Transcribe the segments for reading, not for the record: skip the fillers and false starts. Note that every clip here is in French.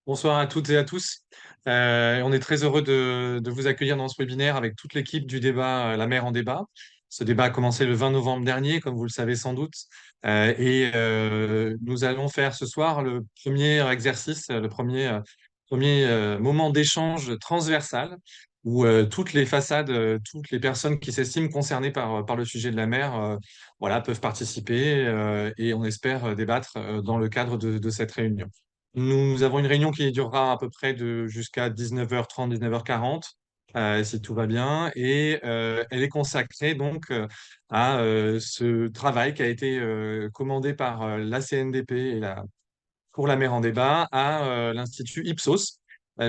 Bonsoir à toutes et à tous. On est très heureux de vous accueillir dans ce webinaire avec toute l'équipe du débat La mer en débat. Ce débat a commencé le 20 novembre dernier, comme vous le savez sans doute. Nous allons faire ce soir le premier exercice, le premier moment d'échange transversal où toutes les façades, toutes les personnes qui s'estiment concernées par le sujet de la mer voilà, peuvent participer et on espère débattre dans le cadre de cette réunion. Nous avons une réunion qui durera à peu près jusqu'à 19h30, 19h40, si tout va bien. Et elle est consacrée donc à ce travail qui a été commandé par la CNDP pour la mer en débat à l'Institut Ipsos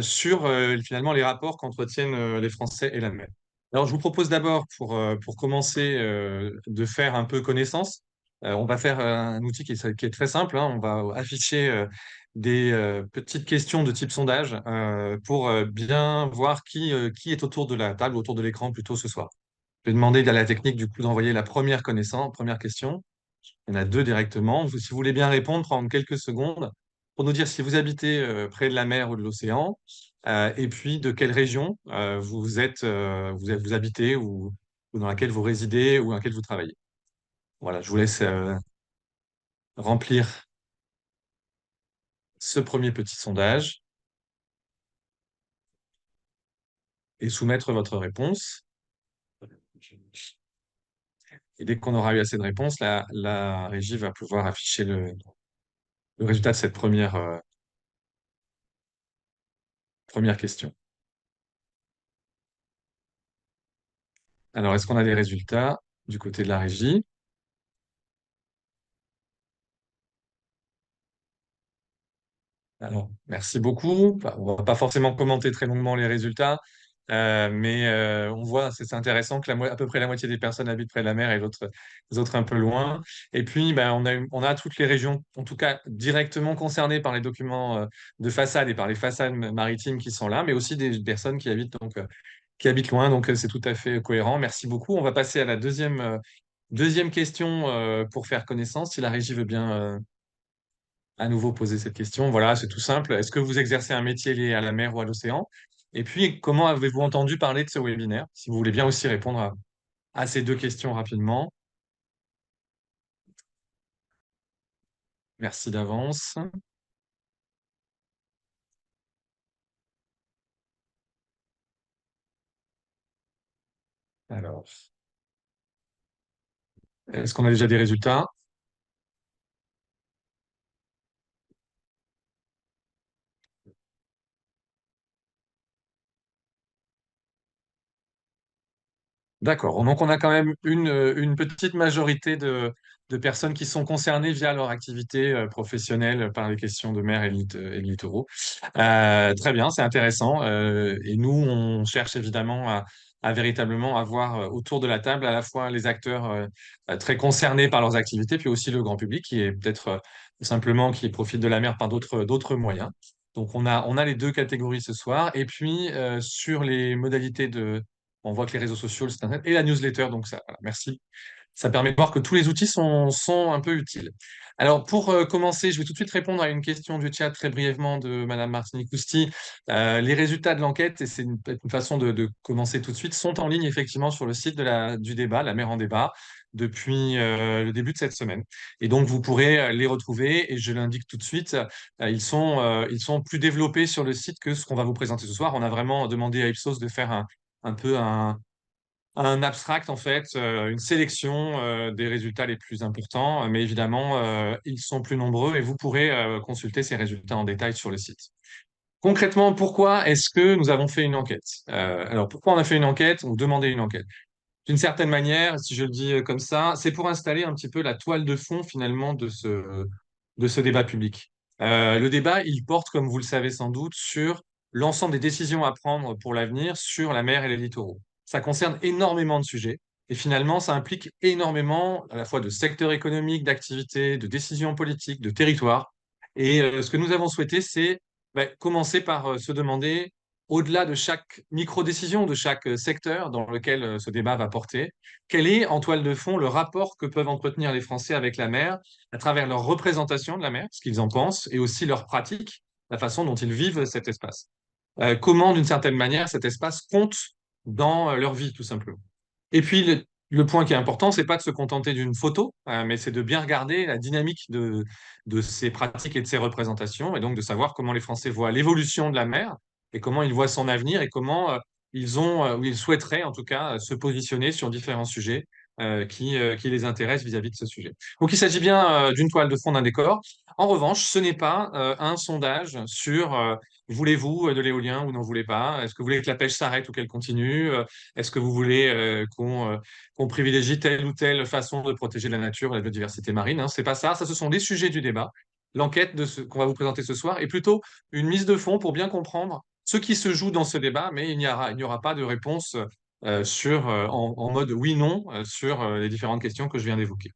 sur finalement les rapports qu'entretiennent les Français et la mer. Alors, je vous propose d'abord, pour commencer, de faire un peu connaissance. On va faire un outil qui est très simple, hein. On va afficher des petites questions de type sondage pour bien voir qui est autour de la table, autour de l'écran plutôt ce soir. Je vais demander à la technique du coup d'envoyer la première connaissance, première question. Il y en a deux directement. Si vous voulez bien répondre, prendre quelques secondes pour nous dire si vous habitez près de la mer ou de l'océan, et puis de quelle région vous habitez ou dans laquelle vous résidez ou dans laquelle vous travaillez. Voilà, je vous laisse remplir ce premier petit sondage et soumettre votre réponse. Et dès qu'on aura eu assez de réponses, la régie va pouvoir afficher le résultat de cette première question. Alors, est-ce qu'on a des résultats du côté de la régie? Alors, merci beaucoup. Bah, on va pas forcément commenter très longuement les résultats, mais on voit, c'est intéressant que à peu près la moitié des personnes habitent près de la mer et les autres un peu loin. Et puis, bah, on a toutes les régions, en tout cas directement concernées par les documents de façade et par les façades maritimes qui sont là, mais aussi des personnes qui habitent loin. Donc, c'est tout à fait cohérent. Merci beaucoup. On va passer à la deuxième question pour faire connaissance, si la régie veut bien à nouveau poser cette question. Voilà, c'est tout simple. Est-ce que vous exercez un métier lié à la mer ou à l'océan? Et puis, comment avez-vous entendu parler de ce webinaire? Si vous voulez bien aussi répondre à ces deux questions rapidement. Merci d'avance. Alors, est-ce qu'on a déjà des résultats? D'accord. Donc, on a quand même une petite majorité de personnes qui sont concernées via leur activité professionnelle par les questions de mer et de littoraux. Très bien, c'est intéressant. Et nous, on cherche évidemment à véritablement avoir autour de la table à la fois les acteurs très concernés par leurs activités, puis aussi le grand public qui est peut-être simplement qui profite de la mer par d'autres moyens. Donc, on a les deux catégories ce soir. Et puis, sur les modalités on voit que les réseaux sociaux, le site internet et la newsletter, donc ça, voilà, merci. Ça permet de voir que tous les outils sont un peu utiles. Alors, pour commencer, je vais tout de suite répondre à une question du chat très brièvement de Madame Martini-Cousti. Les résultats de l'enquête, et c'est une façon de commencer tout de suite, sont en ligne effectivement sur le site du débat, la mer en débat, depuis le début de cette semaine. Et donc, vous pourrez les retrouver, et je l'indique tout de suite, ils sont plus développés sur le site que ce qu'on va vous présenter ce soir. On a vraiment demandé à Ipsos de faire un peu un abstract, en fait, une sélection des résultats les plus importants, mais évidemment, ils sont plus nombreux et vous pourrez consulter ces résultats en détail sur le site. Concrètement, pourquoi est-ce que nous avons fait une enquête? Alors, pourquoi on a fait une enquête ou demandé une enquête? D'une certaine manière, si je le dis comme ça, c'est pour installer un petit peu la toile de fond finalement de ce débat public. Le débat, il porte, comme vous le savez sans doute, sur l'ensemble des décisions à prendre pour l'avenir sur la mer et les littoraux. Ça concerne énormément de sujets et finalement, ça implique énormément à la fois de secteurs économiques, d'activités, de décisions politiques, de territoires. Et ce que nous avons souhaité, c'est commencer par se demander au-delà de chaque micro-décision, de chaque secteur dans lequel ce débat va porter, quel est, en toile de fond, le rapport que peuvent entretenir les Français avec la mer à travers leur représentation de la mer, ce qu'ils en pensent, et aussi leurs pratiques, la façon dont ils vivent cet espace. Comment, d'une certaine manière, cet espace compte dans leur vie, tout simplement. Et puis, le point qui est important, c'est pas de se contenter d'une photo, mais c'est de bien regarder la dynamique de ces pratiques et de ces représentations, et donc de savoir comment les Français voient l'évolution de la mer, et comment ils voient son avenir, et comment ou ils souhaiteraient, en tout cas, se positionner sur différents sujets qui les intéressent vis-à-vis de ce sujet. Donc, il s'agit bien d'une toile de fond, d'un décor. En revanche, ce n'est pas un sondage sur voulez-vous de l'éolien ou n'en voulez pas? Est-ce que vous voulez que la pêche s'arrête ou qu'elle continue? Est-ce que vous voulez qu'on privilégie telle ou telle façon de protéger la nature et la biodiversité marine, hein? C'est pas ça. Ça, ce sont des sujets du débat. L'enquête qu'on va vous présenter ce soir est plutôt une mise de fond pour bien comprendre ce qui se joue dans ce débat, mais il n'y aura pas de réponse en mode oui-non sur les différentes questions que je viens d'évoquer.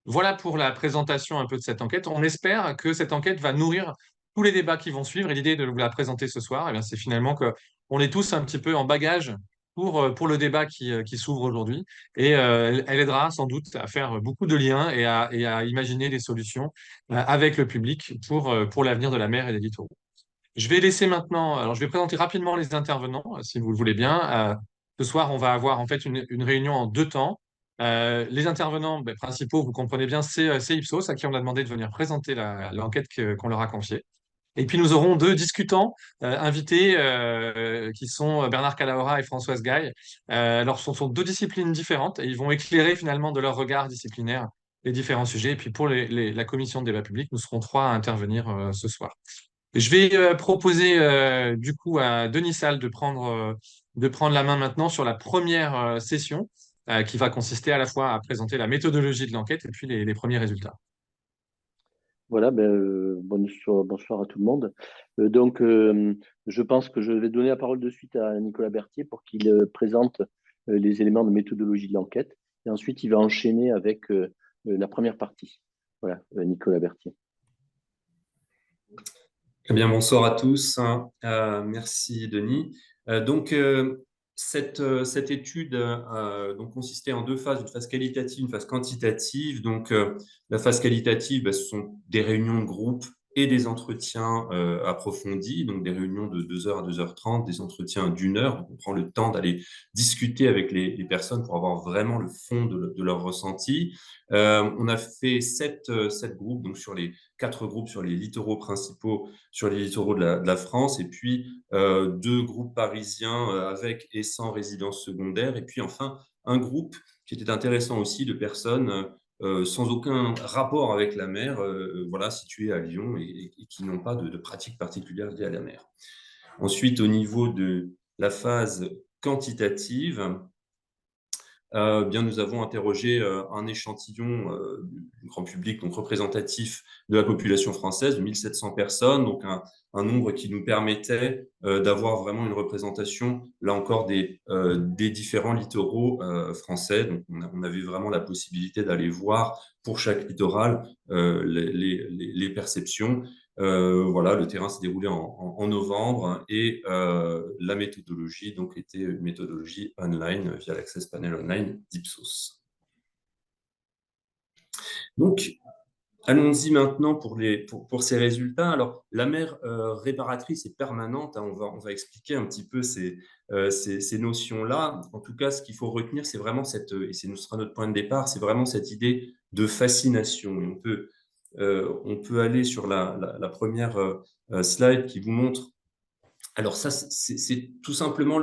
Voilà pour la présentation un peu de cette enquête. On espère que cette enquête va nourrir tous les débats qui vont suivre. Et l'idée de vous la présenter ce soir, eh bien, c'est finalement qu'on est tous un petit peu en bagage pour le débat qui s'ouvre aujourd'hui. Et elle aidera sans doute à faire beaucoup de liens et à imaginer des solutions avec le public pour l'avenir de la mer et des littoraux. Je vais laisser maintenant, alors je vais présenter rapidement les intervenants, si vous le voulez bien. Ce soir, on va avoir en fait une réunion en deux temps. Les intervenants principaux, vous comprenez bien, c'est Ipsos, à qui on a demandé de venir présenter l'enquête qu'on leur a confiée. Et puis nous aurons deux discutants invités qui sont Bernard Calahorra et Françoise Gaille. Alors ce sont deux disciplines différentes et ils vont éclairer finalement de leur regard disciplinaire les différents sujets. Et puis pour la commission de débat public, nous serons trois à intervenir ce soir. Je vais proposer du coup à Denis Salle de prendre la main maintenant sur la première session qui va consister à la fois à présenter la méthodologie de l'enquête et puis les premiers résultats. Voilà, bonsoir à tout le monde. Je pense que je vais donner la parole de suite à Nicolas Berthier pour qu'il présente les éléments de méthodologie de l'enquête. Et ensuite, il va enchaîner avec la première partie. Voilà, Nicolas Berthier. Eh bien, bonsoir à tous. Merci, Denis. Cette étude donc consistait en deux phases, une phase qualitative, une phase quantitative. La phase qualitative, ce sont des réunions de groupe et des entretiens approfondis, donc des réunions de 2h à 2h30, des entretiens d'1 heure. Donc, on prend le temps d'aller discuter avec les personnes pour avoir vraiment le fond de leur ressenti. On a fait sept groupes, donc sur les 4 groupes sur les littoraux principaux, sur les littoraux de la France, et puis 2 groupes parisiens avec et sans résidence secondaire, et puis enfin un groupe qui était intéressant aussi de personnes sans aucun rapport avec la mer, voilà, situées à Lyon et qui n'ont pas de pratique particulière liée à la mer. Ensuite, au niveau de la phase quantitative, bien, nous avons interrogé un échantillon du grand public, donc représentatif de la population française, de 1700 personnes, donc un nombre qui nous permettait d'avoir vraiment une représentation, là encore, des différents littoraux français. Donc, on avait vraiment la possibilité d'aller voir pour chaque littoral les perceptions. Voilà, le terrain s'est déroulé en novembre et la méthodologie donc était une méthodologie online via l'Access Panel Online d'Ipsos. Donc, allons-y maintenant pour ces résultats. Alors, la mer réparatrice et permanente, hein, on va expliquer un petit peu ces notions-là. En tout cas, ce qu'il faut retenir, c'est vraiment et ce sera notre point de départ, c'est vraiment cette idée de fascination. Et on peut aller sur la première slide qui vous montre. Alors ça, c'est tout simplement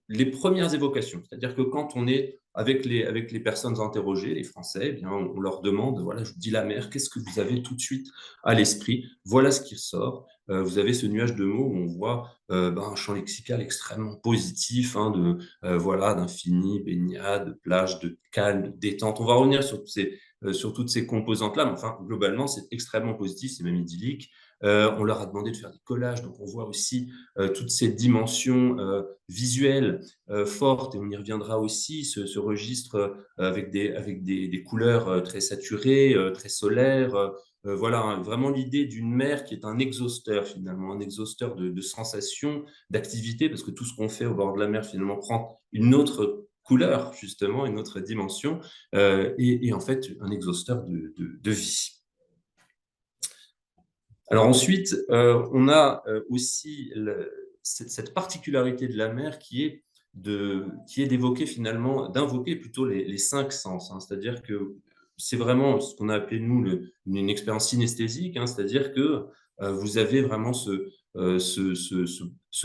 les premières évocations. C'est-à-dire que quand on est avec les personnes interrogées, les Français, eh bien, on leur demande, voilà, je vous dis la mer, qu'est-ce que vous avez tout de suite à l'esprit? Voilà ce qui ressort. Vous avez ce nuage de mots où on voit un champ lexical extrêmement positif, hein, voilà, d'infini, baignade, de plage, de calme, de détente. On va revenir sur toutes ces composantes-là, mais enfin, globalement, c'est extrêmement positif, c'est même idyllique. On leur a demandé de faire des collages, donc on voit aussi toutes ces dimensions visuelles fortes, et on y reviendra aussi, ce registre avec des couleurs très saturées, très solaires. Voilà, hein, vraiment l'idée d'une mer qui est un exhausteur finalement, un exhausteur de sensations, d'activités, parce que tout ce qu'on fait au bord de la mer finalement prend une autre couleur, justement, une autre dimension, et en fait un exhausteur de vie. Alors ensuite, on a aussi cette particularité de la mer qui est d'évoquer finalement, d'invoquer plutôt les cinq sens, hein. C'est-à-dire que c'est vraiment ce qu'on a appelé, nous, une expérience synesthésique, hein. C'est-à-dire que vous avez vraiment ce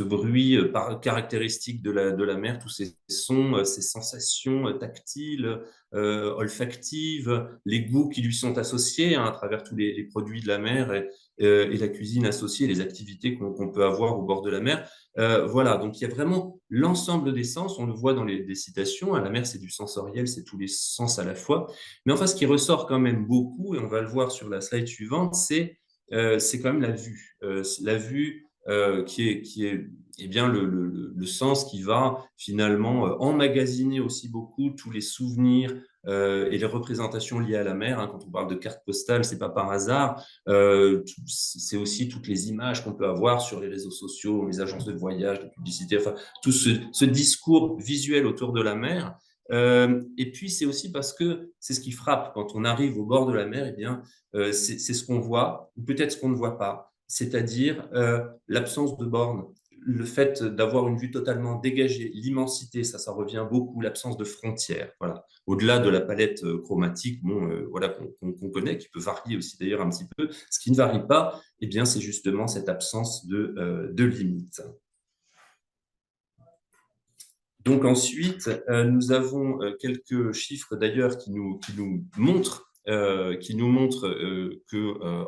bruit caractéristique de la mer, tous ces sons, ces sensations tactiles, olfactives, les goûts qui lui sont associés, hein, à travers tous les produits de la mer et la cuisine associée, les activités qu'on peut avoir au bord de la mer. Voilà, donc il y a vraiment l'ensemble des sens, on le voit dans des citations, hein, la mer c'est du sensoriel, c'est tous les sens à la fois, mais enfin ce qui ressort quand même beaucoup, et on va le voir sur la slide suivante, c'est quand même la vue qui est eh bien le sens qui va finalement emmagasiner aussi beaucoup tous les souvenirs et les représentations liées à la mer, hein. Quand on parle de carte postale, c'est pas par hasard. C'est aussi toutes les images qu'on peut avoir sur les réseaux sociaux, les agences de voyage, de publicité, enfin tout ce discours visuel autour de la mer. Et puis c'est aussi parce que c'est ce qui frappe quand on arrive au bord de la mer, eh bien c'est ce qu'on voit, ou peut-être ce qu'on ne voit pas, c'est-à-dire l'absence de bornes, le fait d'avoir une vue totalement dégagée, l'immensité, ça revient beaucoup, l'absence de frontières, voilà. Au-delà de la palette chromatique, bon, voilà, qu'on connaît, qui peut varier aussi d'ailleurs un petit peu, ce qui ne varie pas, eh bien, c'est justement cette absence de limite. Donc ensuite, nous avons quelques chiffres d'ailleurs qui nous montrent que,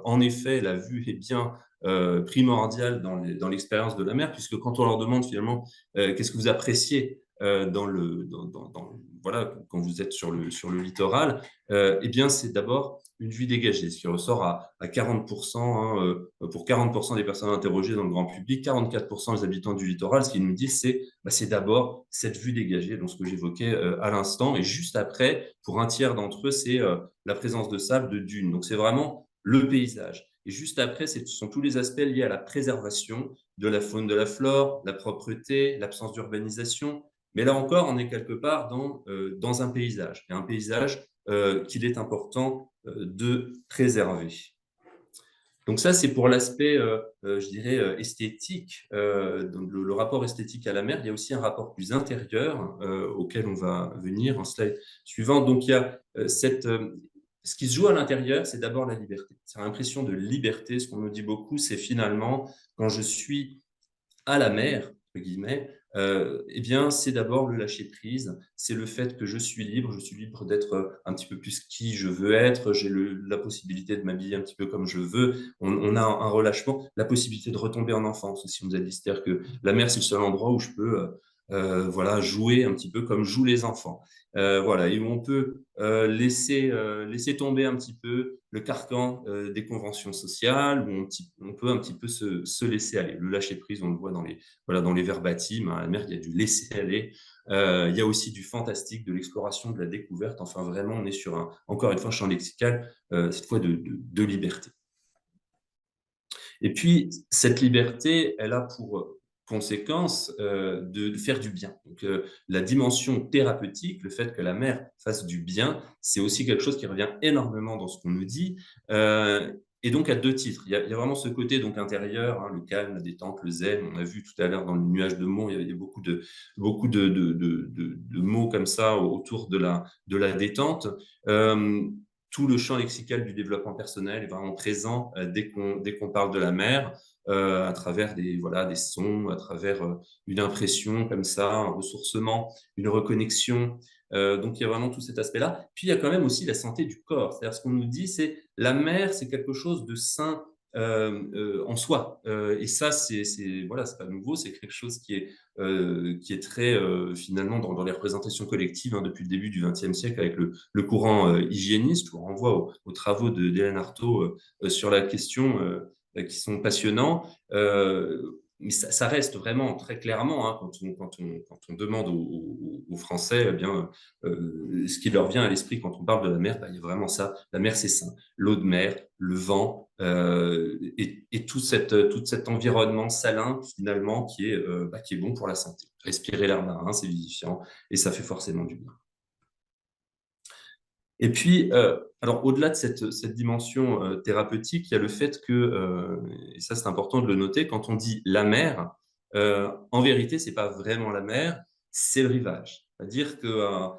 en effet, la vue est bien primordiale dans l'expérience de la mer, puisque quand on leur demande finalement qu'est-ce que vous appréciez voilà, quand vous êtes sur le littoral, eh bien c'est d'abord une vue dégagée, ce qui ressort à 40%, hein, pour 40% des personnes interrogées dans le grand public, 44% des habitants du littoral. Ce qu'ils nous disent, c'est d'abord cette vue dégagée, donc ce que j'évoquais à l'instant, et juste après, pour un tiers d'entre eux, c'est la présence de sable, de dunes. Donc c'est vraiment le paysage. Et juste après, ce sont tous les aspects liés à la préservation de la faune, de la flore, la propreté, l'absence d'urbanisation. Mais là encore, on est quelque part dans un paysage, et un paysage qu'il est important de préserver. Donc ça, c'est pour l'aspect, je dirais, esthétique, donc le rapport esthétique à la mer. Il y a aussi un rapport plus intérieur auquel on va venir en slide suivant. Donc il y a ce qui se joue à l'intérieur, c'est d'abord la liberté. C'est l'impression de liberté. Ce qu'on nous dit beaucoup, c'est finalement, quand je suis à la mer, entre guillemets, eh bien, c'est d'abord le lâcher prise, c'est le fait que je suis libre d'être un petit peu plus qui je veux être, j'ai la possibilité de m'habiller un petit peu comme je veux, on a un relâchement, la possibilité de retomber en enfance aussi, on nous a dit, c'est-à-dire que la mer, c'est le seul endroit où je peux voilà, jouer un petit peu comme jouent les enfants. Voilà, et où on peut laisser tomber un petit peu le carcan des conventions sociales, où on peut un petit peu se laisser aller. Le lâcher prise, on le voit dans les verbatims. À la mer, il y a du laisser aller. Il y a aussi du fantastique, de l'exploration, de la découverte. Enfin, vraiment, on est sur encore une fois, un champ lexical, cette fois de liberté. Et puis, cette liberté, elle a pour conséquence de faire du bien. Donc, la dimension thérapeutique, le fait que la mer fasse du bien, c'est aussi quelque chose qui revient énormément dans ce qu'on nous dit. Et donc, à deux titres. Il y a vraiment ce côté donc intérieur, hein, le calme, la détente, le zen. On a vu tout à l'heure dans le nuage de mots, il y a beaucoup de mots comme ça autour de la détente. Tout le champ lexical du développement personnel est vraiment présent dès qu'on parle de la mer, à travers des sons, à travers une impression comme ça, un ressourcement, une reconnexion. Donc il y a vraiment tout cet aspect-là. Puis il y a quand même aussi la santé du corps. C'est-à-dire ce qu'on nous dit, c'est la mer, c'est quelque chose de sain en soi. Et ça, c'est pas nouveau, c'est quelque chose qui est très finalement dans les représentations collectives, hein, depuis le début du XXe siècle avec le courant hygiéniste. Je vous renvoie aux travaux d'Hélène Artaud sur la question qui sont passionnants. Mais ça reste vraiment très clairement, hein, quand on demande aux Français, eh bien, ce qui leur vient à l'esprit quand on parle de la mer, il y a vraiment ça. La mer, c'est sain. L'eau de mer, le vent et tout cet environnement salin finalement qui est bon pour la santé. Respirer l'air marin, c'est vivifiant et ça fait forcément du bien. Et puis, alors au-delà de cette dimension thérapeutique, il y a le fait que, et ça c'est important de le noter, quand on dit la mer, en vérité, c'est pas vraiment la mer, c'est le rivage. C'est-à-dire que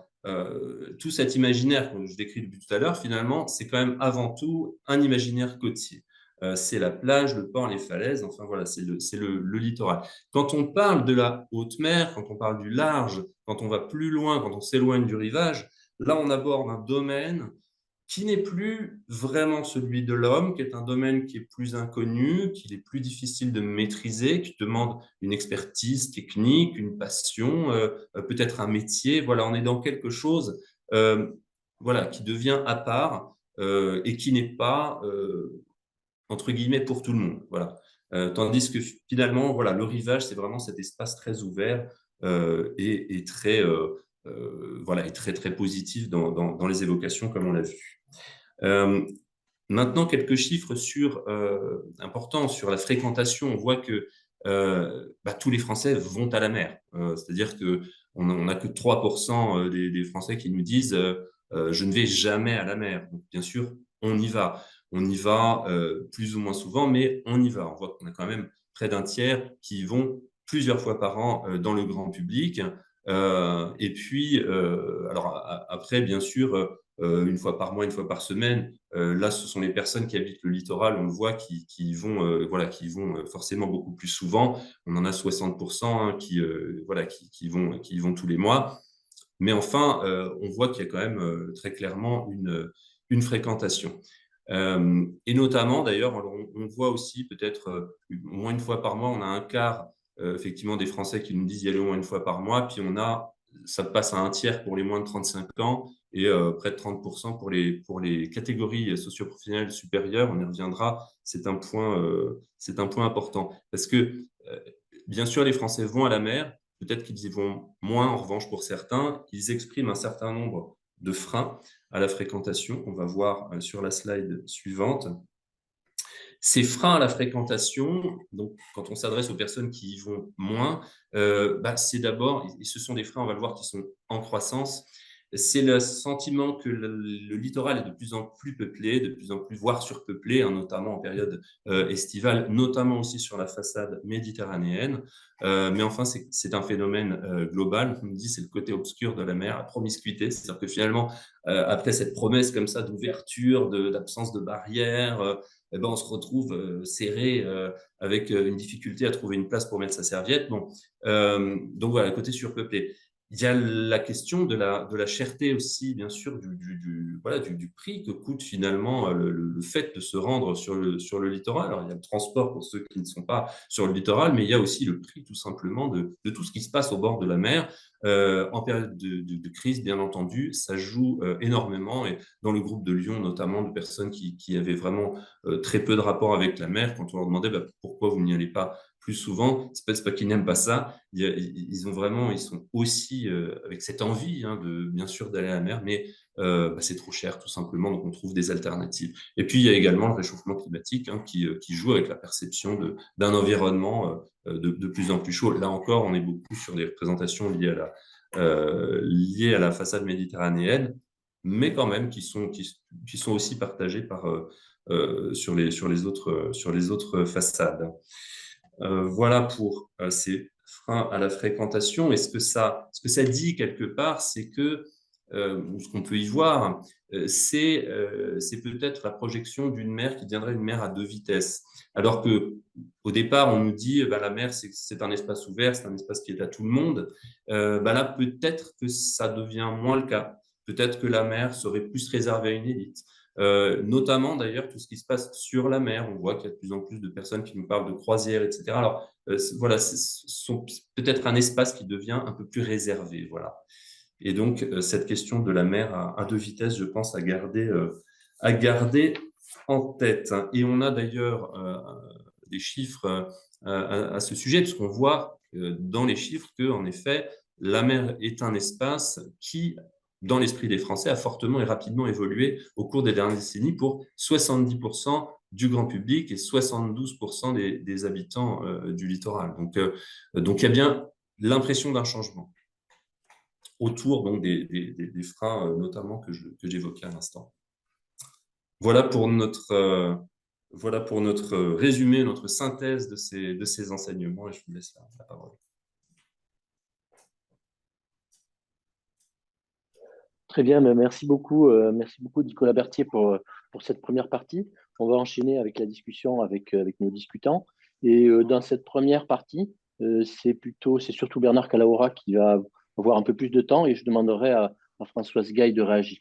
tout cet imaginaire que je décris depuis tout à l'heure, finalement, c'est quand même avant tout un imaginaire côtier. C'est la plage, le port, les falaises, enfin voilà, c'est le littoral. Quand on parle de la haute mer, quand on parle du large, quand on va plus loin, quand on s'éloigne du rivage, là, on aborde un domaine qui n'est plus vraiment celui de l'homme, qui est un domaine qui est plus inconnu, qu'il est plus difficile de maîtriser, qui demande une expertise technique, une passion, peut-être un métier. Voilà, on est dans quelque chose euh, voilà, qui devient à part et qui n'est pas, entre guillemets, pour tout le monde. Voilà. Tandis que finalement, voilà, le rivage, c'est vraiment cet espace très ouvert et très, voilà, et très, très positif dans les évocations, comme on l'a vu. Euh, Maintenant, quelques chiffres importants sur la fréquentation. On voit que tous les Français vont à la mer. C'est-à-dire qu'on n'a que 3% des Français qui nous disent je ne vais jamais à la mer. Donc, bien sûr, on y va. On y va plus ou moins souvent, mais on y va. On voit qu'on a quand même près d'un tiers qui vont plusieurs fois par an dans le grand public. Et puis, alors après, bien sûr, une fois par mois, une fois par semaine, là, ce sont les personnes qui habitent le littoral, on le voit, qui vont, voilà, qui vont forcément beaucoup plus souvent. On en a 60% hein, voilà, qui vont tous les mois. Mais enfin, on voit qu'il y a quand même très clairement une fréquentation. Et notamment, d'ailleurs, on voit aussi peut-être au moins une fois par mois, on a un quart effectivement des Français qui nous disent y aller au moins une fois par mois, puis ça passe à un tiers pour les moins de 35 ans et près de 30% pour les catégories socio-professionnelles supérieures. On y reviendra, c'est un point important. Parce que, bien sûr, les Français vont à la mer, peut-être qu'ils y vont moins, en revanche, pour certains, ils expriment un certain nombre de freins à la fréquentation qu'on va voir sur la slide suivante. Ces freins à la fréquentation, donc quand on s'adresse aux personnes qui y vont moins, c'est d'abord, et ce sont des freins, on va le voir, qui sont en croissance, c'est le sentiment que le littoral est de plus en plus peuplé, de plus en plus, voire surpeuplé, hein, notamment en période estivale, notamment aussi sur la façade méditerranéenne. Mais enfin, c'est un phénomène global. On me dit c'est le côté obscur de la mer, la promiscuité. C'est-à-dire que finalement, après cette promesse comme ça d'ouverture, d'absence de barrières, eh ben, on se retrouve serré avec une difficulté à trouver une place pour mettre sa serviette. Bon, donc voilà, le côté surpeuplé. Il y a la question de la cherté aussi, bien sûr, du prix que coûte finalement le fait de se rendre sur le littoral. Alors, il y a le transport pour ceux qui ne sont pas sur le littoral, mais il y a aussi le prix tout simplement de tout ce qui se passe au bord de la mer. En période de crise, bien entendu, ça joue énormément. Et dans le groupe de Lyon, notamment, de personnes qui avaient vraiment très peu de rapport avec la mer, quand on leur demandait pourquoi vous n'y allez pas plus souvent, c'est pas qu'ils n'aiment pas ça, ils sont aussi avec cette envie, hein, bien sûr, d'aller à la mer, mais c'est trop cher, tout simplement, donc on trouve des alternatives. Et puis, il y a également le réchauffement climatique hein, qui joue avec la perception d'un environnement de plus en plus chaud. Là encore, on est beaucoup sur des représentations liées à la façade méditerranéenne, mais quand même qui sont aussi partagées sur les autres façades. Voilà pour ces freins à la fréquentation. Et ce que ça dit quelque part, c'est que, ou ce qu'on peut y voir, c'est peut-être la projection d'une mer qui deviendrait une mer à deux vitesses. Alors que au départ, on nous dit la mer, c'est un espace ouvert, c'est un espace qui est à tout le monde. Là, peut-être que ça devient moins le cas. Peut-être que la mer serait plus réservée à une élite. Notamment d'ailleurs tout ce qui se passe sur la mer. On voit qu'il y a de plus en plus de personnes qui nous parlent de croisières, etc. Alors voilà, c'est peut-être un espace qui devient un peu plus réservé. Voilà. Et donc cette question de la mer à deux vitesses, je pense, à garder en tête. Et on a d'ailleurs des chiffres à ce sujet, puisqu'on voit dans les chiffres que, en effet, la mer est un espace qui, dans l'esprit des Français, a fortement et rapidement évolué au cours des dernières décennies pour 70% du grand public et 72% des habitants du littoral. Donc, il y a bien l'impression d'un changement. autour donc, des freins, notamment que j'évoquais à l'instant. Voilà pour notre résumé, notre synthèse de ces enseignements, et je vous laisse la parole. Très bien, mais merci beaucoup Nicolas Berthier pour cette première partie. On va enchaîner avec la discussion avec nos discutants. Et dans cette première partie, c'est surtout Bernard Calahorra qui va avoir un peu plus de temps, et je demanderai à Françoise Gaille de réagir.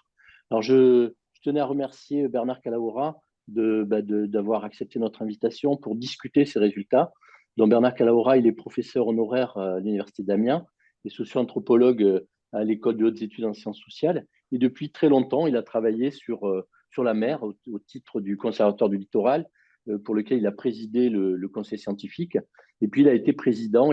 Alors, je tenais à remercier Bernard Calahorra d'avoir accepté notre invitation pour discuter ces résultats. Donc, Bernard Calahorra, il est professeur honoraire à l'Université d'Amiens et socio-anthropologue à l'École de hautes études en sciences sociales. Et depuis très longtemps, il a travaillé sur la mer au titre du Conservatoire du littoral, pour lequel il a présidé le conseil scientifique. Et puis, il est président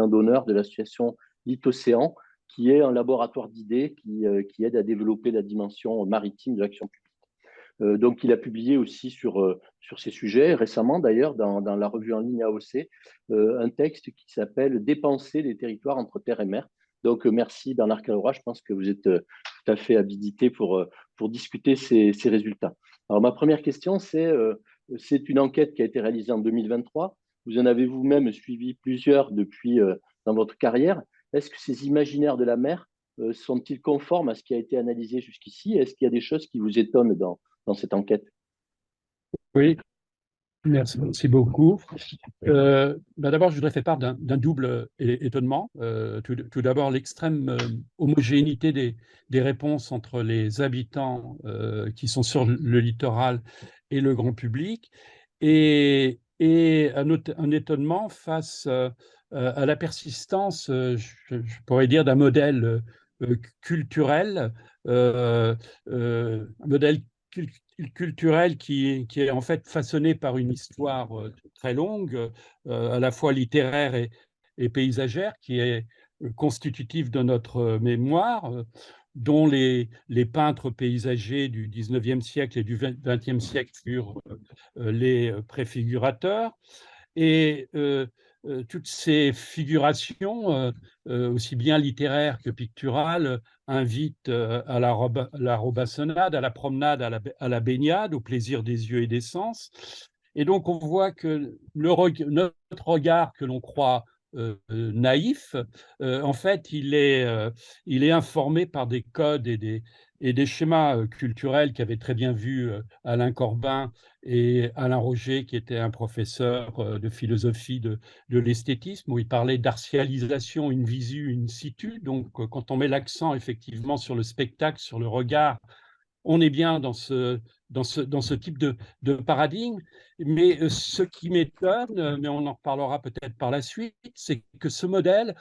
d'honneur de l'association Litocéan, qui est un laboratoire d'idées qui aide à développer la dimension maritime de l'action publique. Donc, il a publié aussi sur ces sujets, récemment d'ailleurs, dans la revue en ligne AOC, un texte qui s'appelle « Dépenser les territoires entre terre et mer ». Donc, merci Bernard Calahorra, je pense que vous êtes tout à fait habilité pour discuter ces résultats. Alors, ma première question, c'est une enquête qui a été réalisée en 2023. Vous en avez vous-même suivi plusieurs depuis dans votre carrière. Est-ce que ces imaginaires de la mer sont-ils conformes à ce qui a été analysé jusqu'ici? Est-ce qu'il y a des choses qui vous étonnent dans cette enquête? Oui, merci beaucoup. D'abord, je voudrais faire part d'un double étonnement. Tout d'abord, l'extrême homogénéité des réponses entre les habitants qui sont sur le littoral et le grand public, et un étonnement face à la persistance, je pourrais dire, d'un modèle culturel, un modèle culturel qui est en fait façonné par une histoire très longue, à la fois littéraire et paysagère, qui est constitutive de notre mémoire, dont les peintres paysagers du 19e siècle et du 20e siècle furent les préfigurateurs. Et toutes ces figurations, aussi bien littéraires que picturales, invitent à la robassonade, à la promenade, à la baignade, au plaisir des yeux et des sens. Et donc, on voit que notre regard, que l'on croit naïf, en fait, il est informé par des codes et des schémas culturels qu'avaient très bien vu Alain Corbin et Alain Roger, qui était un professeur de philosophie de l'esthétisme, où il parlait d'artialisation in visu, in situ. Donc, quand on met l'accent effectivement sur le spectacle, sur le regard, on est bien dans ce type de paradigme. Mais ce qui m'étonne, mais on en reparlera peut-être par la suite, c'est que ce modèle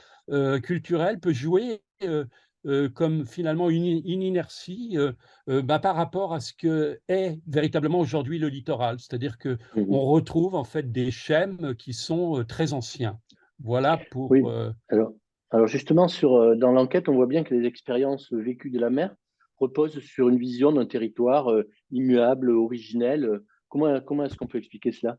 culturel peut jouer comme finalement une inertie par rapport à ce que est véritablement aujourd'hui le littoral. C'est-à-dire qu'on retrouve en fait des schèmes qui sont très anciens. Voilà pour… Oui, alors justement, dans l'enquête, on voit bien que les expériences vécues de la mer reposent sur une vision d'un territoire immuable, originel. Comment est-ce qu'on peut expliquer cela?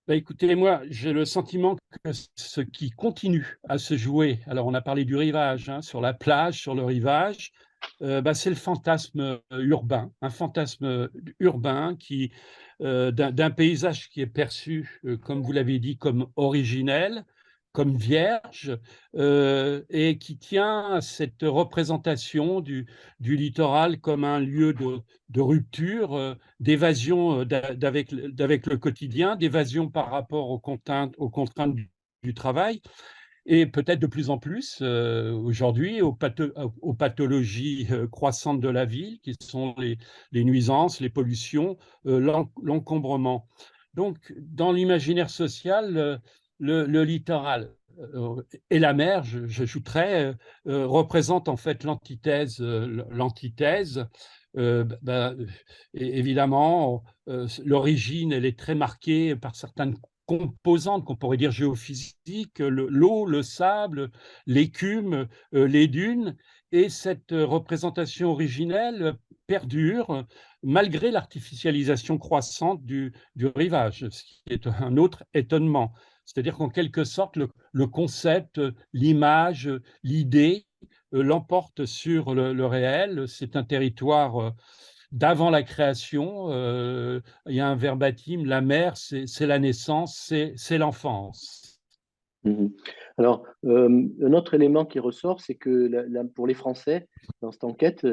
Écoutez, moi, j'ai le sentiment que ce qui continue à se jouer, alors on a parlé du rivage, hein, sur la plage, sur le rivage, c'est le fantasme urbain, un fantasme urbain d'un paysage qui est perçu, comme vous l'avez dit, comme originel, comme vierge, et qui tient à cette représentation du littoral comme un lieu de rupture, d'évasion d'avec le quotidien, d'évasion par rapport aux contraintes du travail, et peut-être de plus en plus aujourd'hui aux pathologies croissantes de la ville, qui sont les nuisances, les pollutions, l'encombrement. Donc, dans l'imaginaire social, le littoral et la mer, j'ajouterais, représente en fait l'antithèse. Évidemment, l'origine, elle est très marquée par certaines composantes qu'on pourrait dire géophysiques, l'eau, le sable, l'écume, les dunes, et cette représentation originelle perdure malgré l'artificialisation croissante du rivage, ce qui est un autre étonnement. C'est-à-dire qu'en quelque sorte, le concept, l'image, l'idée l'emporte sur le réel. C'est un territoire d'avant la création. Il y a un verbatim, la mer, c'est la naissance, c'est l'enfance. Mhm. Alors, un autre élément qui ressort, c'est que pour les Français, dans cette enquête,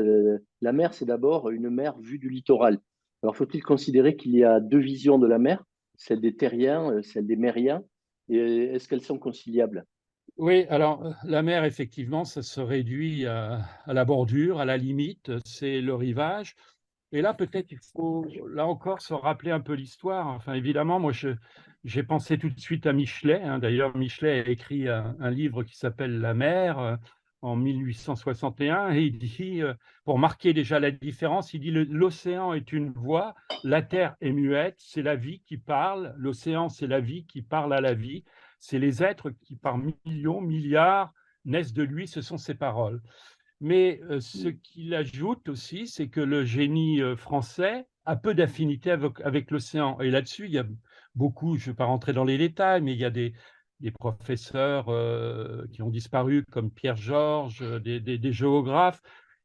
la mer, c'est d'abord une mer vue du littoral. Alors, faut-il considérer qu'il y a deux visions de la mer, celle des terriens, celle des mériens, et est-ce qu'elles sont conciliables? Oui, alors la mer, effectivement, ça se réduit à la bordure, à la limite, c'est le rivage. Et là, peut-être il faut, là encore, se rappeler un peu l'histoire. Enfin, évidemment, moi, j'ai pensé tout de suite à Michelet, hein. D'ailleurs, Michelet a écrit un livre qui s'appelle La mer en 1861, et il dit, pour marquer déjà la différence, il dit l'océan est une voix, la terre est muette, c'est la vie qui parle, l'océan, c'est la vie qui parle à la vie, c'est les êtres qui, par millions, milliards, naissent de lui, ce sont ses paroles. Mais ce qu'il ajoute aussi, c'est que le génie français a peu d'affinité avec l'océan. Et là-dessus, il y a beaucoup, je ne vais pas rentrer dans les détails, mais il y a des professeurs qui ont disparu, comme Pierre Georges, des géographes,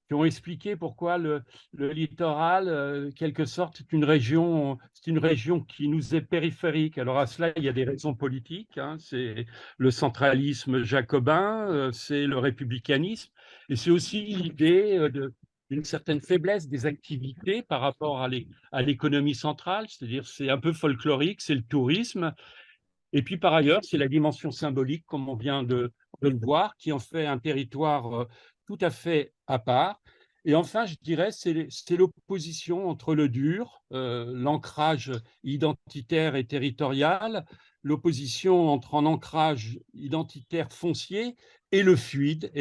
qui ont expliqué pourquoi le littoral, quelque sorte, c'est une région qui nous est périphérique. Alors à cela, il y a des raisons politiques, hein, c'est le centralisme jacobin, c'est le républicanisme, et c'est aussi l'idée d'une certaine faiblesse des activités par rapport à l'économie centrale, c'est-à-dire c'est un peu folklorique, c'est le tourisme, et puis par ailleurs, c'est la dimension symbolique, comme on vient de le voir, qui en fait un territoire tout à fait à part. Et enfin, je dirais, c'est l'opposition entre le dur, l'ancrage identitaire et territorial, l'opposition entre un ancrage identitaire foncier et le fluide,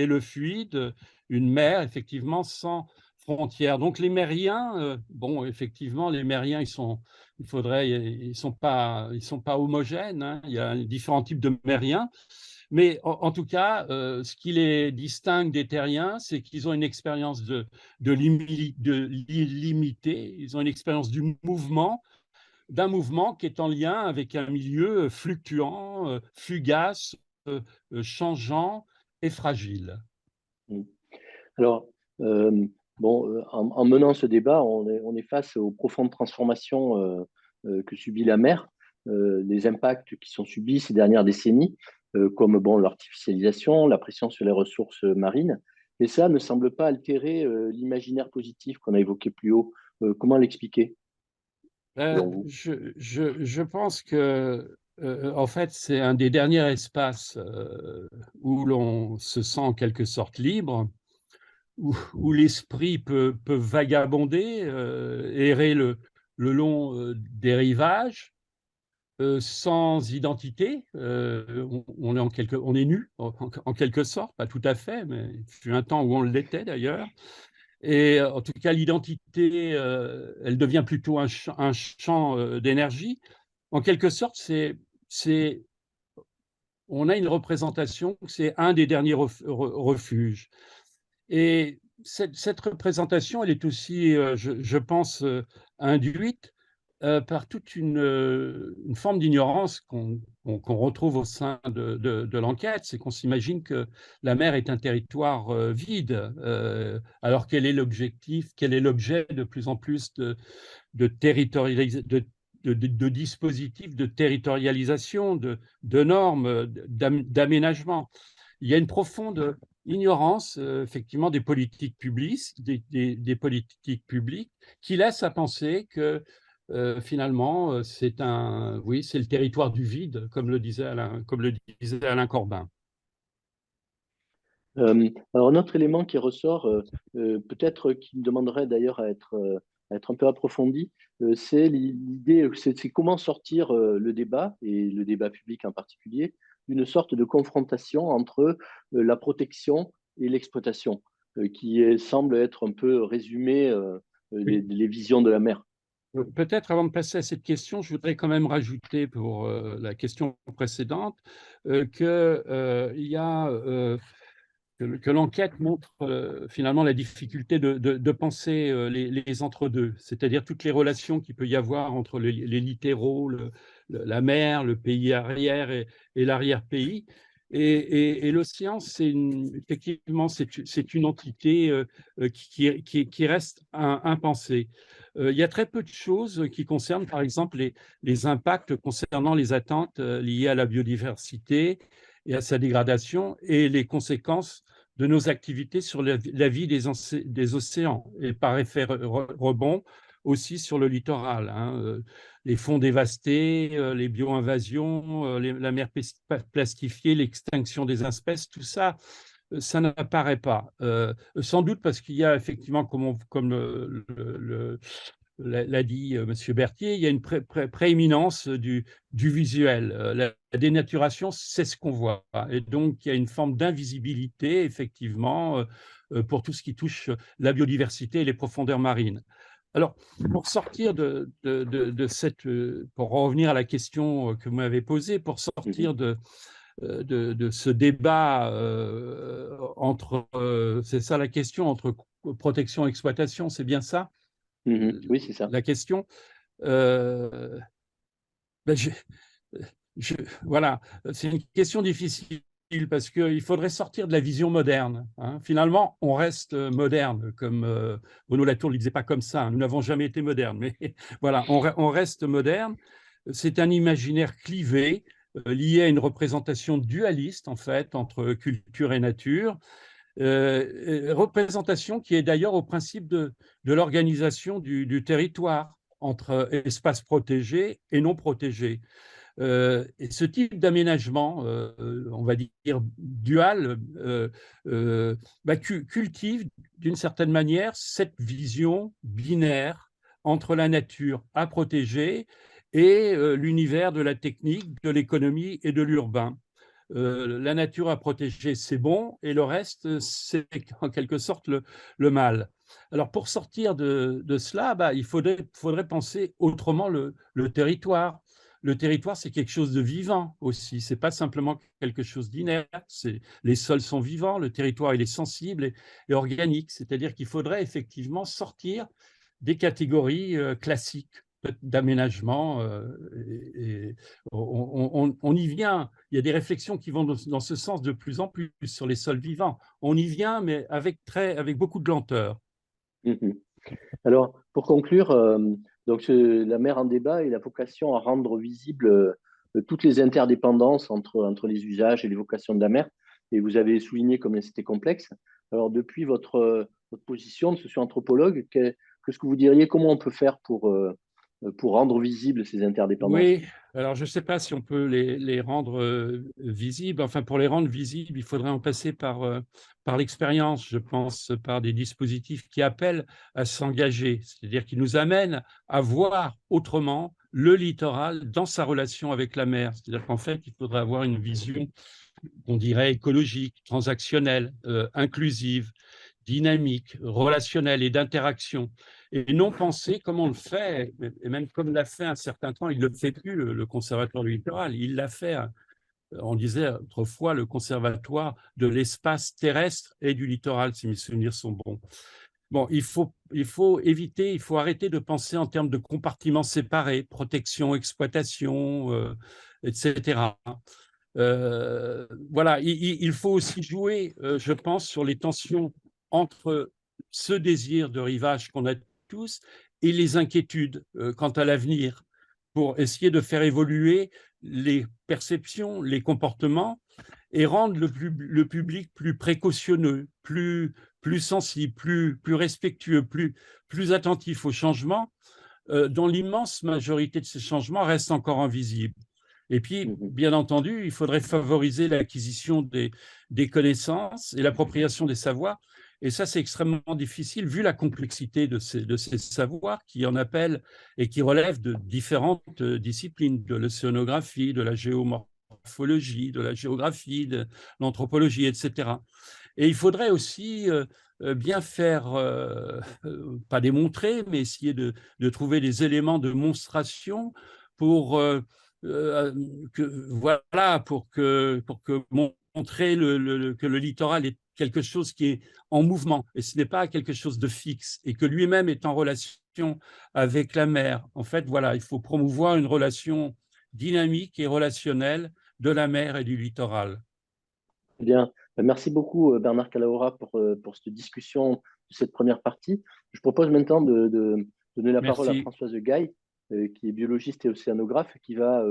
une mer, effectivement, sans frontières. Donc les mériens, bon, effectivement, les mériens, ils sont pas homogènes, hein. Il y a différents types de mériens, mais en tout cas, ce qui les distingue des terriens, c'est qu'ils ont une expérience l'illimité, ils ont une expérience d'un mouvement qui est en lien avec un milieu fluctuant, fugace, changeant et fragile. Mm. Alors, bon, en menant ce débat, on est face aux profondes transformations que subit la mer, les impacts qui sont subis ces dernières décennies, comme bon, l'artificialisation, la pression sur les ressources marines. Et ça ne semble pas altérer l'imaginaire positif qu'on a évoqué plus haut. Comment l'expliquer, selon vous? Je pense que, en fait, c'est un des derniers espaces où l'on se sent en quelque sorte libre, où l'esprit peut vagabonder, errer le long des rivages, sans identité. On est on est nu, en quelque sorte, pas tout à fait, mais il fut un temps où on l'était d'ailleurs. Et en tout cas, l'identité, elle devient plutôt un champ d'énergie. En quelque sorte, on a une représentation, c'est un des derniers refuges. Et cette représentation, elle est aussi, je pense, induite par toute une forme d'ignorance qu'on retrouve au sein de l'enquête. C'est qu'on s'imagine que la mer est un territoire vide, alors quel est l'objectif, quel est l'objet de plus en plus de dispositifs de territorialisation, de normes, d'aménagement. Il y a une profonde ignorance, effectivement, des politiques publiques, des politiques publiques, qui laissent à penser que finalement, oui, c'est le territoire du vide, comme le disait Alain Corbin. Alors, un autre élément qui ressort, peut-être qui me demanderait d'ailleurs à être un peu approfondi, c'est l'idée, c'est comment sortir le débat, et le débat public en particulier, d'une sorte de confrontation entre la protection et l'exploitation, semble être un peu résumé Oui. les visions de la mer. Peut-être avant de passer à cette question, je voudrais quand même rajouter pour la question précédente qu'il y a que l'enquête montre finalement la difficulté de penser les entre-deux, c'est-à-dire toutes les relations qu'il peut y avoir entre les littéraux, la mer, le pays arrière et l'arrière-pays. Et l'océan, effectivement, c'est une entité qui reste impensée. Il y a très peu de choses qui concernent, par exemple, les impacts concernant les atteintes liées à la biodiversité et à sa dégradation et les conséquences de nos activités sur la vie des océans et par effet rebond aussi sur le littoral, hein. Les fonds dévastés, les bio-invasions, la mer plastifiée, l'extinction des espèces, tout ça, ça n'apparaît pas. Sans doute parce qu'il y a effectivement, comme l'a dit M. Berthier, il y a une prééminence du visuel. La dénaturation, c'est ce qu'on voit. Et donc, il y a une forme d'invisibilité, effectivement, pour tout ce qui touche la biodiversité et les profondeurs marines. Alors, pour sortir pour revenir à la question que vous m'avez posée, pour sortir de ce débat entre, c'est ça la question, entre protection et exploitation, c'est bien ça? Oui, c'est ça. La question. Ben, voilà, c'est une question difficile parce qu'il faudrait sortir de la vision moderne, hein. Finalement, on reste moderne, comme Bruno Latour ne le disait pas comme ça, hein. Nous n'avons jamais été modernes, mais voilà, on reste moderne. C'est un imaginaire clivé, lié à une représentation dualiste, en fait, entre culture et nature. Représentation qui est d'ailleurs au principe de l'organisation du territoire entre espaces protégés et non protégés. Et ce type d'aménagement, on va dire dual, cultive d'une certaine manière cette vision binaire entre la nature à protéger et l'univers de la technique, de l'économie et de l'urbain. La nature à protéger, c'est bon, et le reste, c'est en quelque sorte le mal. Alors, pour sortir de cela, il faudrait penser autrement le territoire. Le territoire, c'est quelque chose de vivant aussi. C'est pas simplement quelque chose d'inerte. Les sols sont vivants, le territoire il est sensible et organique. C'est-à-dire qu'il faudrait effectivement sortir des catégories classiques d'aménagement. Et on y vient. Il y a des réflexions qui vont dans ce sens de plus en plus sur les sols vivants. On y vient, mais avec beaucoup de lenteur. Alors, pour conclure, donc la mer en débat, il a vocation à rendre visible toutes les interdépendances entre les usages et les vocations de la mer. Et vous avez souligné combien c'était complexe. Alors, depuis votre position de socio-anthropologue, qu'est-ce que vous diriez, comment on peut faire pour rendre visibles ces interdépendances? Oui, alors je ne sais pas si on peut les rendre visibles. Enfin, pour les rendre visibles, il faudrait en passer par l'expérience, je pense, par des dispositifs qui appellent à s'engager, c'est-à-dire qui nous amènent à voir autrement le littoral dans sa relation avec la mer. C'est-à-dire qu'en fait, il faudrait avoir une vision, on dirait, écologique, transactionnelle, inclusive, dynamique, relationnelle et d'interaction, et non penser comme on le fait, et même comme l'a fait un certain temps, il ne le fait plus, le Conservatoire du littoral, il l'a fait, on disait autrefois, le Conservatoire de l'espace terrestre et du littoral, si mes souvenirs sont bons. Bon, il faut éviter, il faut arrêter de penser en termes de compartiments séparés, protection, exploitation, etc. Voilà, il faut aussi jouer, je pense, sur les tensions entre ce désir de rivage qu'on a tous et les inquiétudes quant à l'avenir, pour essayer de faire évoluer les perceptions, les comportements et rendre le public plus précautionneux, plus sensible, plus respectueux, plus attentif aux changements, dont l'immense majorité de ces changements restent encore invisibles. Et puis, bien entendu, il faudrait favoriser l'acquisition des connaissances et l'appropriation des savoirs. Et ça, c'est extrêmement difficile vu la complexité de ces savoirs qui en appellent et qui relèvent de différentes disciplines, de l'océanographie, de la géomorphologie, de la géographie, de l'anthropologie, etc. Et il faudrait aussi bien faire, pas démontrer, mais essayer de trouver des éléments de monstration pour montrer que le littoral est quelque chose qui est en mouvement et ce n'est pas quelque chose de fixe et que lui-même est en relation avec la mer. En fait, voilà, il faut promouvoir une relation dynamique et relationnelle de la mer et du littoral. Bien. Merci beaucoup, Bernard Kalaoura, pour cette discussion de cette première partie. Je propose maintenant de donner la parole à Merci. Françoise Gaille, qui est biologiste et océanographe, qui va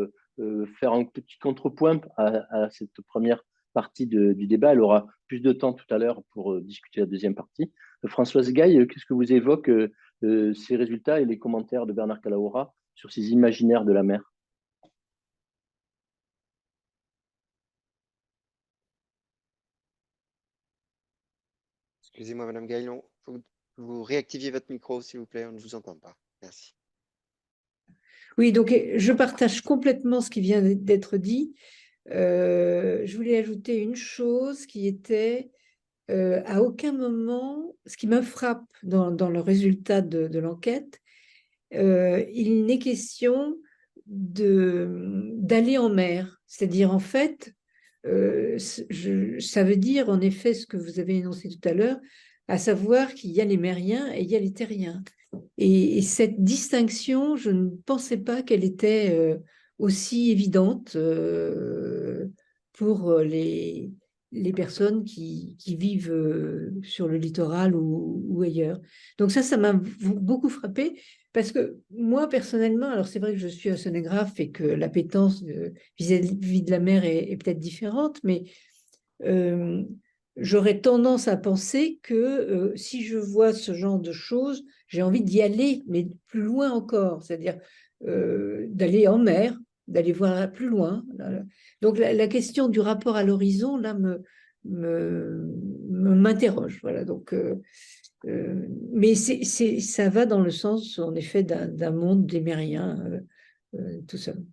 faire un petit contrepoint à cette première partie du débat. Elle aura plus de temps tout à l'heure pour discuter la deuxième partie. Françoise Gaille, qu'est-ce que vous évoquent ces résultats et les commentaires de Bernard Kalaoura sur ces imaginaires de la mer? Excusez-moi, Madame Gaillon, vous réactiviez votre micro, s'il vous plaît, on ne vous entend pas. Merci. Oui, donc je partage complètement ce qui vient d'être dit. Je voulais ajouter une chose qui était, à aucun moment, ce qui me frappe dans le résultat de l'enquête, il n'est question d'aller en mer. C'est-à-dire, en fait, ça veut dire, en effet, ce que vous avez énoncé tout à l'heure, à savoir qu'il y a les mériens et il y a les terriens. Et cette distinction, je ne pensais pas qu'elle était aussi évidente pour les personnes qui vivent sur le littoral ou ailleurs. Donc ça m'a beaucoup frappé parce que moi, personnellement, alors c'est vrai que je suis océanographe et que l'appétence vis-à-vis de la mer est peut-être différente, mais j'aurais tendance à penser que si je vois ce genre de choses, j'ai envie d'y aller, mais plus loin encore, c'est-à-dire d'aller en mer, d'aller voir plus loin. Donc la question du rapport à l'horizon, là, m'interroge. Voilà, donc, mais ça va dans le sens, en effet, d'un monde des mériens tout seul.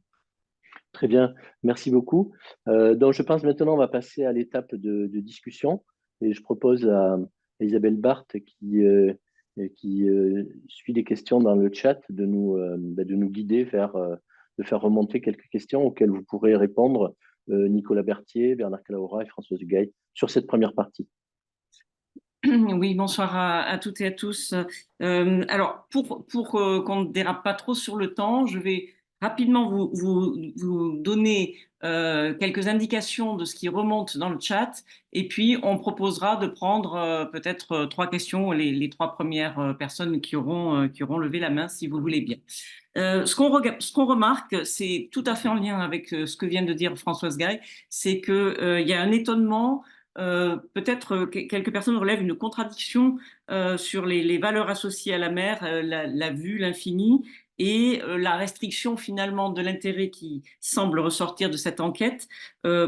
Très bien, merci beaucoup. Donc, je pense maintenant, on va passer à l'étape de discussion. Et je propose à Isabelle Barthes, qui suit les questions dans le chat, de nous guider de faire remonter quelques questions auxquelles vous pourrez répondre, Nicolas Berthier, Bernard Kalaoura et Françoise Gaille, sur cette première partie. Oui, bonsoir à toutes et à tous. Alors, pour qu'on ne dérape pas trop sur le temps, je vais rapidement vous donner quelques indications de ce qui remonte dans le chat, et puis on proposera de prendre peut-être 3 questions, les 3 premières personnes qui auront levé la main, si vous voulez bien. Ce qu'on remarque, c'est tout à fait en lien avec ce que vient de dire Françoise Gaille, c'est qu'il y a un étonnement. Peut-être quelques personnes relèvent une contradiction sur les valeurs associées à la mer, la vue, l'infini, et la restriction finalement de l'intérêt qui semble ressortir de cette enquête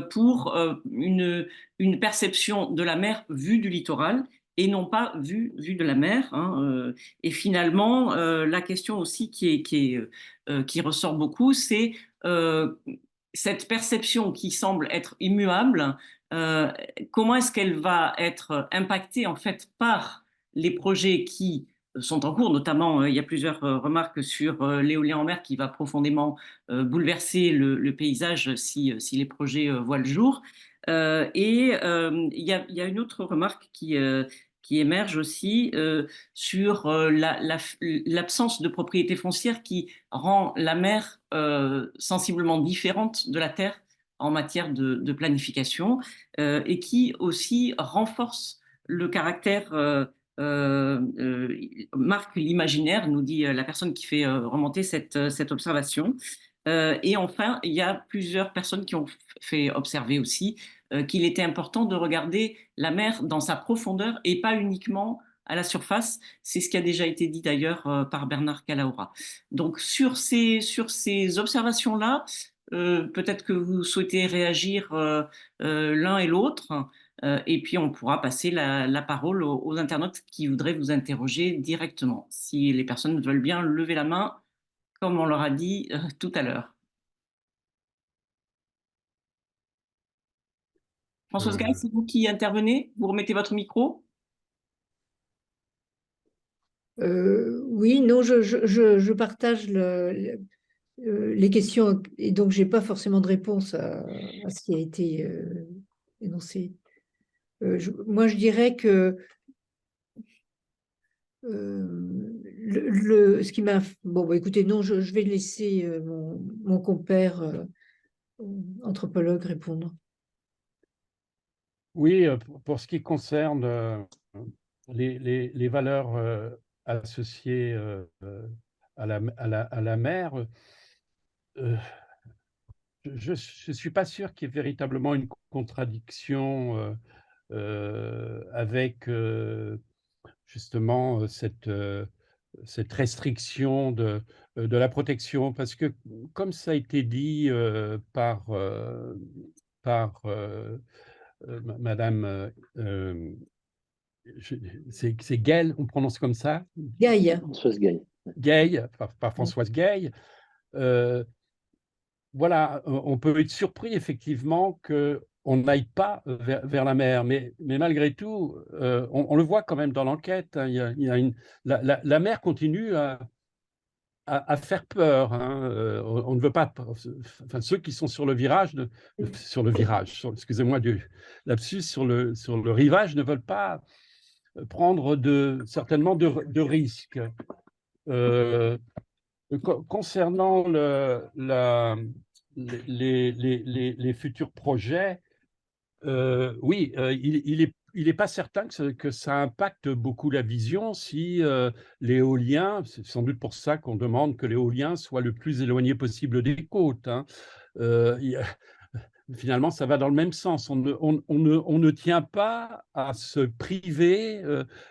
pour une perception de la mer vue du littoral et non pas vue de la mer. Et finalement, la question aussi qui ressort beaucoup, c'est cette perception qui semble être immuable. Comment est-ce qu'elle va être impactée en fait par les projets qui sont en cours, notamment il y a plusieurs remarques sur l'éolien en mer qui va profondément bouleverser le paysage si les projets voient le jour. Il y a une autre remarque qui émerge aussi sur l'absence de propriété foncière qui rend la mer sensiblement différente de la terre en matière de planification et qui aussi renforce le caractère marque l'imaginaire, nous dit la personne qui fait remonter cette observation. Et enfin, il y a plusieurs personnes qui ont fait observer aussi qu'il était important de regarder la mer dans sa profondeur et pas uniquement à la surface. C'est ce qui a déjà été dit d'ailleurs par Bernard Kalaoura. Donc sur ces observations-là, peut-être que vous souhaitez réagir l'un et l'autre, et puis on pourra passer la parole aux internautes qui voudraient vous interroger directement. Si les personnes veulent bien lever la main, comme on leur a dit tout à l'heure. Françoise Gaille, c'est vous qui intervenez? Vous remettez votre micro? Oui, non, je partage les questions et donc je n'ai pas forcément de réponse à ce qui a été énoncé. Moi, je dirais que ce qui m'a... Bon, bah, écoutez, non, je vais laisser mon compère anthropologue répondre. Oui, pour ce qui concerne les valeurs associées à la mer, je ne suis pas sûr qu'il y ait véritablement une contradiction avec justement cette restriction de la protection, parce que comme ça a été dit par Madame, c'est Gay, on prononce comme ça, Gaïa. Françoise Gay. Gay, par Françoise Gay. Voilà, on peut être surpris effectivement qu'on n'aille pas vers la mer, mais malgré tout, on le voit quand même dans l'enquête, hein, il y a la mer continue à faire peur, hein, on ne veut pas, enfin, ceux qui sont sur le virage, excusez-moi du lapsus, sur le rivage ne veulent pas prendre certainement de risques. Concernant les futurs projets, oui, il est pas certain que ça impacte beaucoup la vision si l'éolien, c'est sans doute pour ça qu'on demande que l'éolien soit le plus éloigné possible des côtes, hein. Finalement, ça va dans le même sens. On ne tient pas à se priver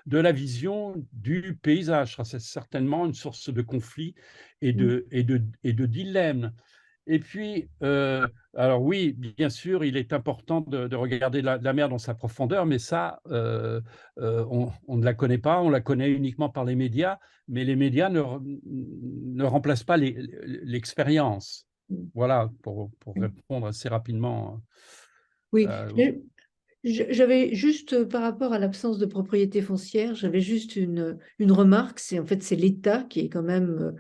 de la vision du paysage. C'est certainement une source de conflit et de dilemme. Et puis, alors oui, bien sûr, il est important de regarder la mer dans sa profondeur, mais ça, on ne la connaît pas, on la connaît uniquement par les médias, mais les médias ne remplacent pas l'expérience. Voilà, pour répondre assez rapidement. Oui, j'avais juste, par rapport à l'absence de propriété foncière, j'avais juste une remarque, c'est l'État qui est quand même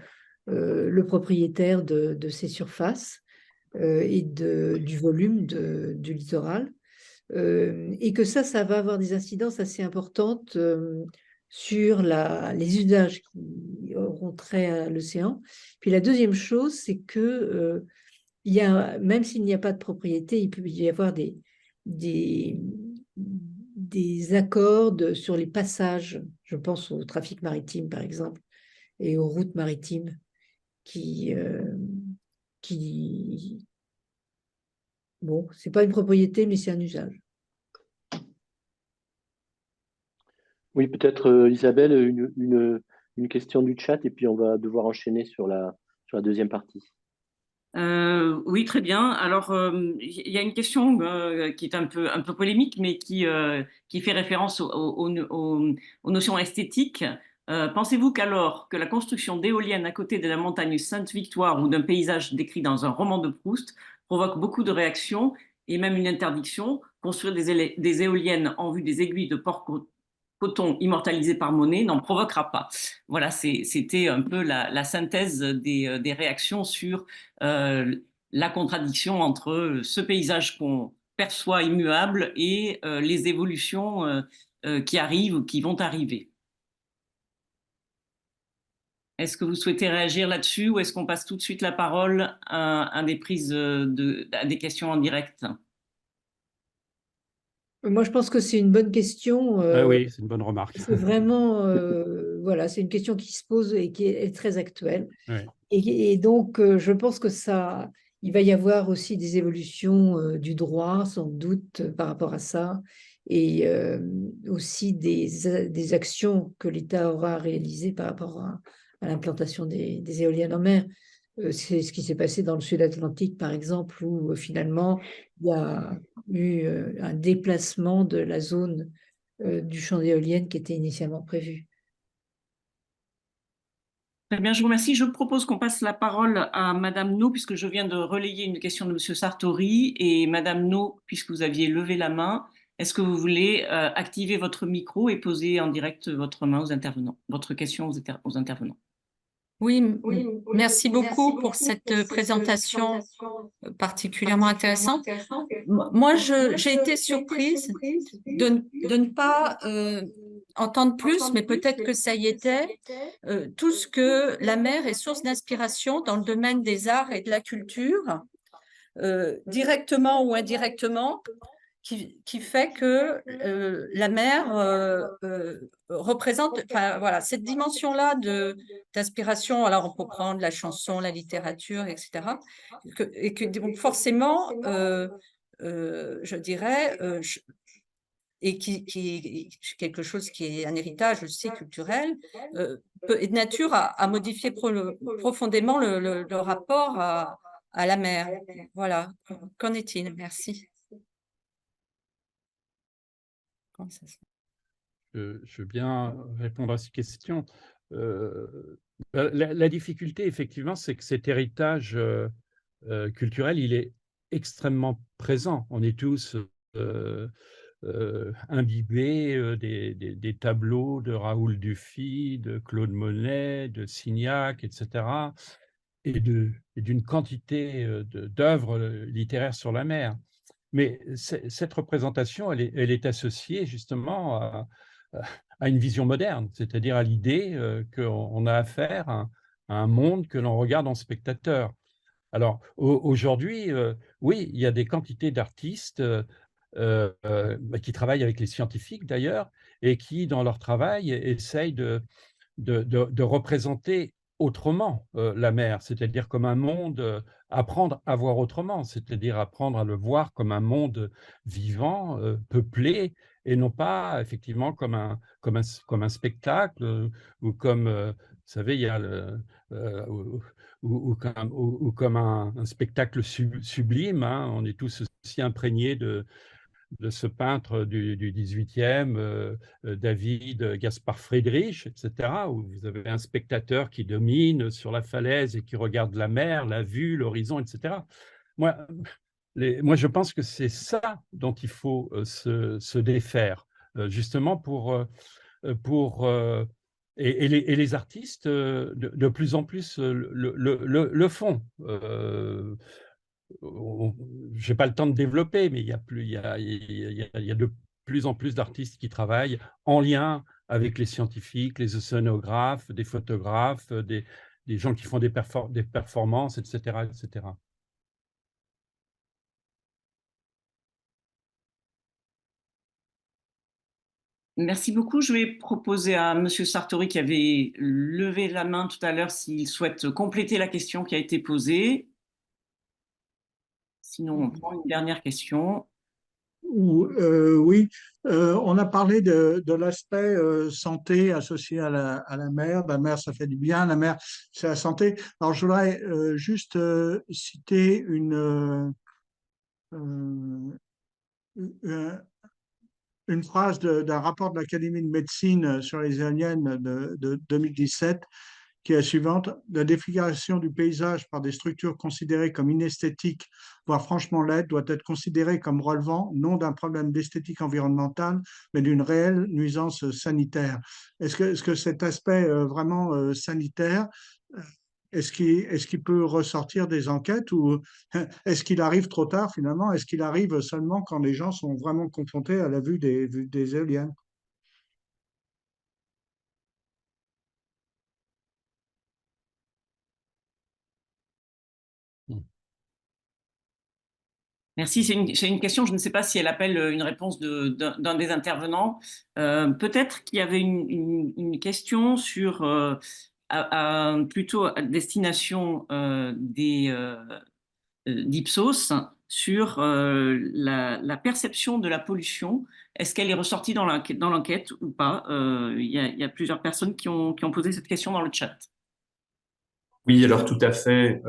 le propriétaire de ces surfaces et du volume du littoral, et que ça va avoir des incidences assez importantes sur les usages qui auront trait à l'océan. Puis la deuxième chose, c'est que même s'il n'y a pas de propriété, il peut y avoir des accords sur les passages. Je pense au trafic maritime, par exemple, et aux routes maritimes bon, c'est pas une propriété, mais c'est un usage. Oui, peut-être Isabelle, une question du chat et puis on va devoir enchaîner sur la deuxième partie. Oui, très bien. Alors, il y a une question qui est un peu polémique, mais qui fait référence aux notions esthétiques. Pensez-vous qu'alors que la construction d'éoliennes à côté de la montagne Sainte-Victoire ou d'un paysage décrit dans un roman de Proust provoque beaucoup de réactions et même une interdiction, construire des éoliennes en vue des aiguilles de coton immortalisé par Monet n'en provoquera pas. Voilà, c'était un peu la synthèse des réactions sur la contradiction entre ce paysage qu'on perçoit immuable et les évolutions qui arrivent ou qui vont arriver. Est-ce que vous souhaitez réagir là-dessus ou est-ce qu'on passe tout de suite la parole à des prises à des questions en direct? Moi, je pense que c'est une bonne question. Oui, c'est une bonne remarque. C'est vraiment, voilà, c'est une question qui se pose et qui est très actuelle. Oui. Et donc, je pense que il va y avoir aussi des évolutions du droit, sans doute, par rapport à ça, et aussi des actions que l'État aura réalisées par rapport à l'implantation des éoliennes en mer. C'est ce qui s'est passé dans le Sud-Atlantique, par exemple, où finalement, il y a eu un déplacement de la zone du champ d'éoliennes qui était initialement prévu. Très bien, je vous remercie. Je propose qu'on passe la parole à Madame No, puisque je viens de relayer une question de Monsieur Sartori. Et Madame No, puisque vous aviez levé la main, est-ce que vous voulez activer votre micro et poser en direct votre main aux intervenants, votre question aux intervenants? Oui, merci beaucoup pour cette présentation particulièrement intéressante. Moi, j'ai été surprise de ne pas entendre plus, mais peut-être que ça y était, tout ce que la mer est source d'inspiration dans le domaine des arts et de la culture, directement ou indirectement. qui fait que la mer représente, enfin voilà, cette dimension-là d'inspiration. Alors on peut prendre la chanson, la littérature, etc. Et que donc forcément, je dirais, et qui quelque chose qui est un héritage aussi culturel, est de nature à modifier profondément le rapport à la mer. Voilà. Qu'en est-il? Merci. Je veux bien répondre à ces questions. La difficulté, effectivement, c'est que cet héritage culturel, il est extrêmement présent. On est tous imbibés des tableaux de Raoul Dufy, de Claude Monet, de Signac, etc., et d'une quantité d'œuvres littéraires sur la mer. Mais cette représentation, elle est associée justement à une vision moderne, c'est-à-dire à l'idée qu'on a affaire à un monde que l'on regarde en spectateur. Alors aujourd'hui, oui, il y a des quantités d'artistes qui travaillent avec les scientifiques d'ailleurs, et qui, dans leur travail, essayent de représenter autrement la mer, c'est-à-dire comme un monde, apprendre à voir autrement, c'est-à-dire apprendre à le voir comme un monde vivant, peuplé, et non pas effectivement comme un spectacle, ou comme, vous savez, il y a ou comme un spectacle sublime, hein. On est tous aussi imprégnés de ce peintre du XVIIIe, David Gaspard Friedrich, etc., où vous avez un spectateur qui domine sur la falaise et qui regarde la mer, la vue, l'horizon, etc. Moi, je pense que c'est ça dont il faut se défaire, justement et les artistes, de plus en plus, le font. Je n'ai pas le temps de développer, mais il y a de plus en plus d'artistes qui travaillent en lien avec les scientifiques, les océanographes, des photographes, des gens qui font des performances, etc., etc. Merci beaucoup. Je vais proposer à Monsieur Sartori, qui avait levé la main tout à l'heure, s'il souhaite compléter la question qui a été posée. Sinon, on prend une dernière question. Oui, on a parlé de l'aspect santé associé à la mer. La mer, ça fait du bien. La mer, c'est la santé. Alors, je voudrais juste citer une phrase d'un rapport de l'Académie de médecine sur les éoliennes de 2017, qui est la suivante: la défiguration du paysage par des structures considérées comme inesthétiques, voire franchement laides, doit être considérée comme relevant non d'un problème d'esthétique environnementale, mais d'une réelle nuisance sanitaire. Est-ce que cet aspect vraiment sanitaire, est-ce qu'il peut ressortir des enquêtes, ou est-ce qu'il arrive trop tard finalement? Est-ce qu'il arrive seulement quand les gens sont vraiment confrontés à la vue des éoliennes? Merci, c'est une question, je ne sais pas si elle appelle une réponse d'un des intervenants. Peut-être qu'il y avait une question sur, plutôt à destination d'Ipsos, sur la perception de la pollution. Est-ce qu'elle est ressortie dans l'enquête ou pas? Il y a plusieurs personnes qui ont posé cette question dans le chat. Oui, alors tout à fait.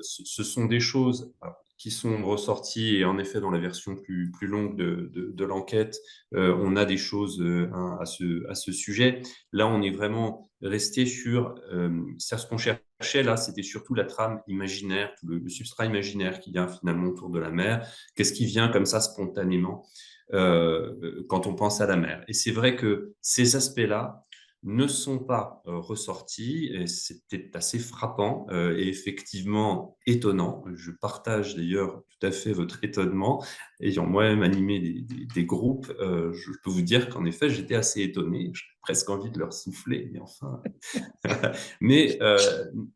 Ce sont des choses qui sont ressorties, et en effet, dans la version plus longue de l'enquête, on a des choses à ce sujet. Là, on est vraiment resté sur ce qu'on cherchait. Là, c'était surtout la trame imaginaire, tout le substrat imaginaire qui vient finalement autour de la mer. Qu'est-ce qui vient comme ça spontanément quand on pense à la mer? Et c'est vrai que ces aspects-là ne sont pas ressortis, et c'était assez frappant et effectivement étonnant. Je partage d'ailleurs tout à fait votre étonnement. Ayant moi-même animé des groupes, je peux vous dire qu'en effet, j'étais assez étonné. J'ai presque envie de leur souffler, mais enfin. Mais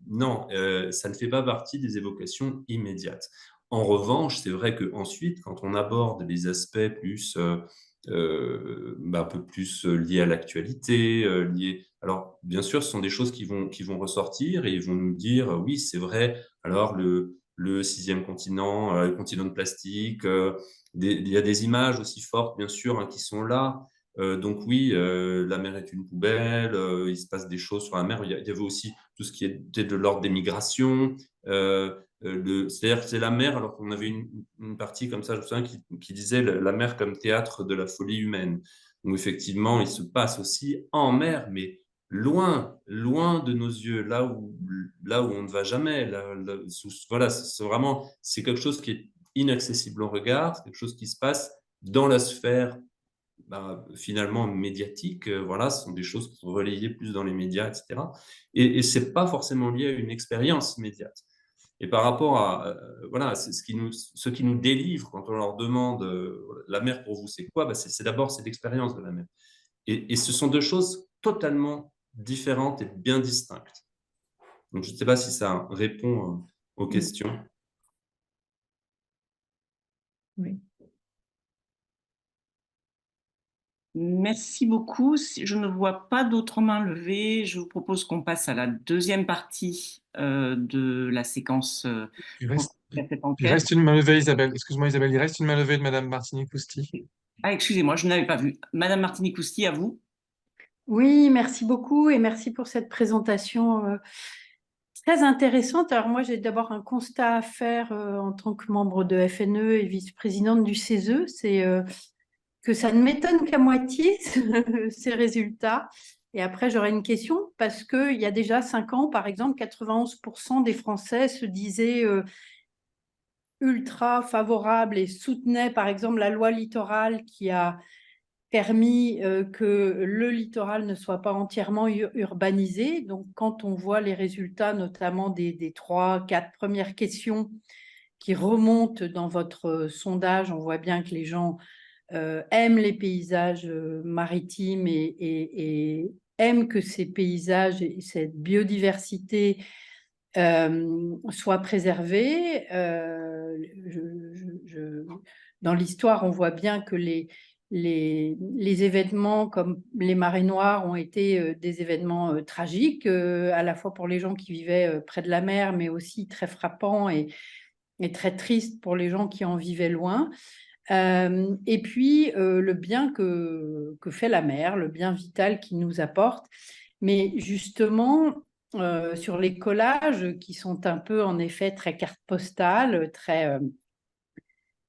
non, ça ne fait pas partie des évocations immédiates. En revanche, c'est vrai qu'ensuite, quand on aborde les aspects plus, un peu plus liés à l'actualité, alors, bien sûr, ce sont des choses qui vont ressortir et ils vont nous dire, oui, c'est vrai, alors le sixième continent, le continent de plastique, il y a des images aussi fortes, bien sûr, hein, qui sont là. Donc oui, la mer est une poubelle, il se passe des choses sur la mer. Il y avait aussi tout ce qui était de l'ordre des migrations. C'est-à-dire que c'est la mer, alors qu'on avait une partie comme ça, je me souviens, qui disait la mer comme théâtre de la folie humaine. Donc effectivement, il se passe aussi en mer, mais loin, loin de nos yeux, là où on ne va jamais. Voilà, c'est quelque chose qui est inaccessible au regard, c'est quelque chose qui se passe dans la sphère finalement médiatique. Voilà, ce sont des choses qui sont relayées plus dans les médias, etc. Et c'est pas forcément lié à une expérience immédiate. Et par rapport à voilà, c'est ce qui nous délivre quand on leur demande la mer pour vous, c'est quoi? C'est d'abord cette expérience de la mer. Et ce sont deux choses totalement différentes et bien distinctes. Donc, je ne sais pas si ça répond aux questions. Oui. Merci beaucoup. Si je ne vois pas d'autres mains levées, je vous propose qu'on passe à la deuxième partie de la séquence. Il reste une main levée, Isabelle. Excuse-moi, Isabelle, il reste une main levée de Madame Martini-Cousty. Ah, excusez-moi, je ne l'avais pas vu. Madame Martini-Cousty, à vous. Oui, merci beaucoup et merci pour cette présentation très intéressante. Alors moi, j'ai d'abord un constat à faire en tant que membre de FNE et vice-présidente du CESE, c'est que ça ne m'étonne qu'à moitié ces résultats. Et après, j'aurais une question parce qu'il y a déjà 5 ans, par exemple, 91% des Français se disaient ultra favorables et soutenaient, par exemple, la loi littorale qui a permis que le littoral ne soit pas entièrement urbanisé. Donc, quand on voit les résultats, notamment des 3, 4 premières questions qui remontent dans votre sondage, on voit bien que les gens aiment les paysages maritimes et aiment que ces paysages et cette biodiversité soient préservés. Dans l'histoire, on voit bien que les événements comme les marées noires ont été des événements tragiques, à la fois pour les gens qui vivaient près de la mer, mais aussi très frappants et très tristes pour les gens qui en vivaient loin. Et puis, le bien que fait la mer, le bien vital qu'il nous apporte. Mais justement, sur les collages qui sont un peu, en effet, très carte postale, très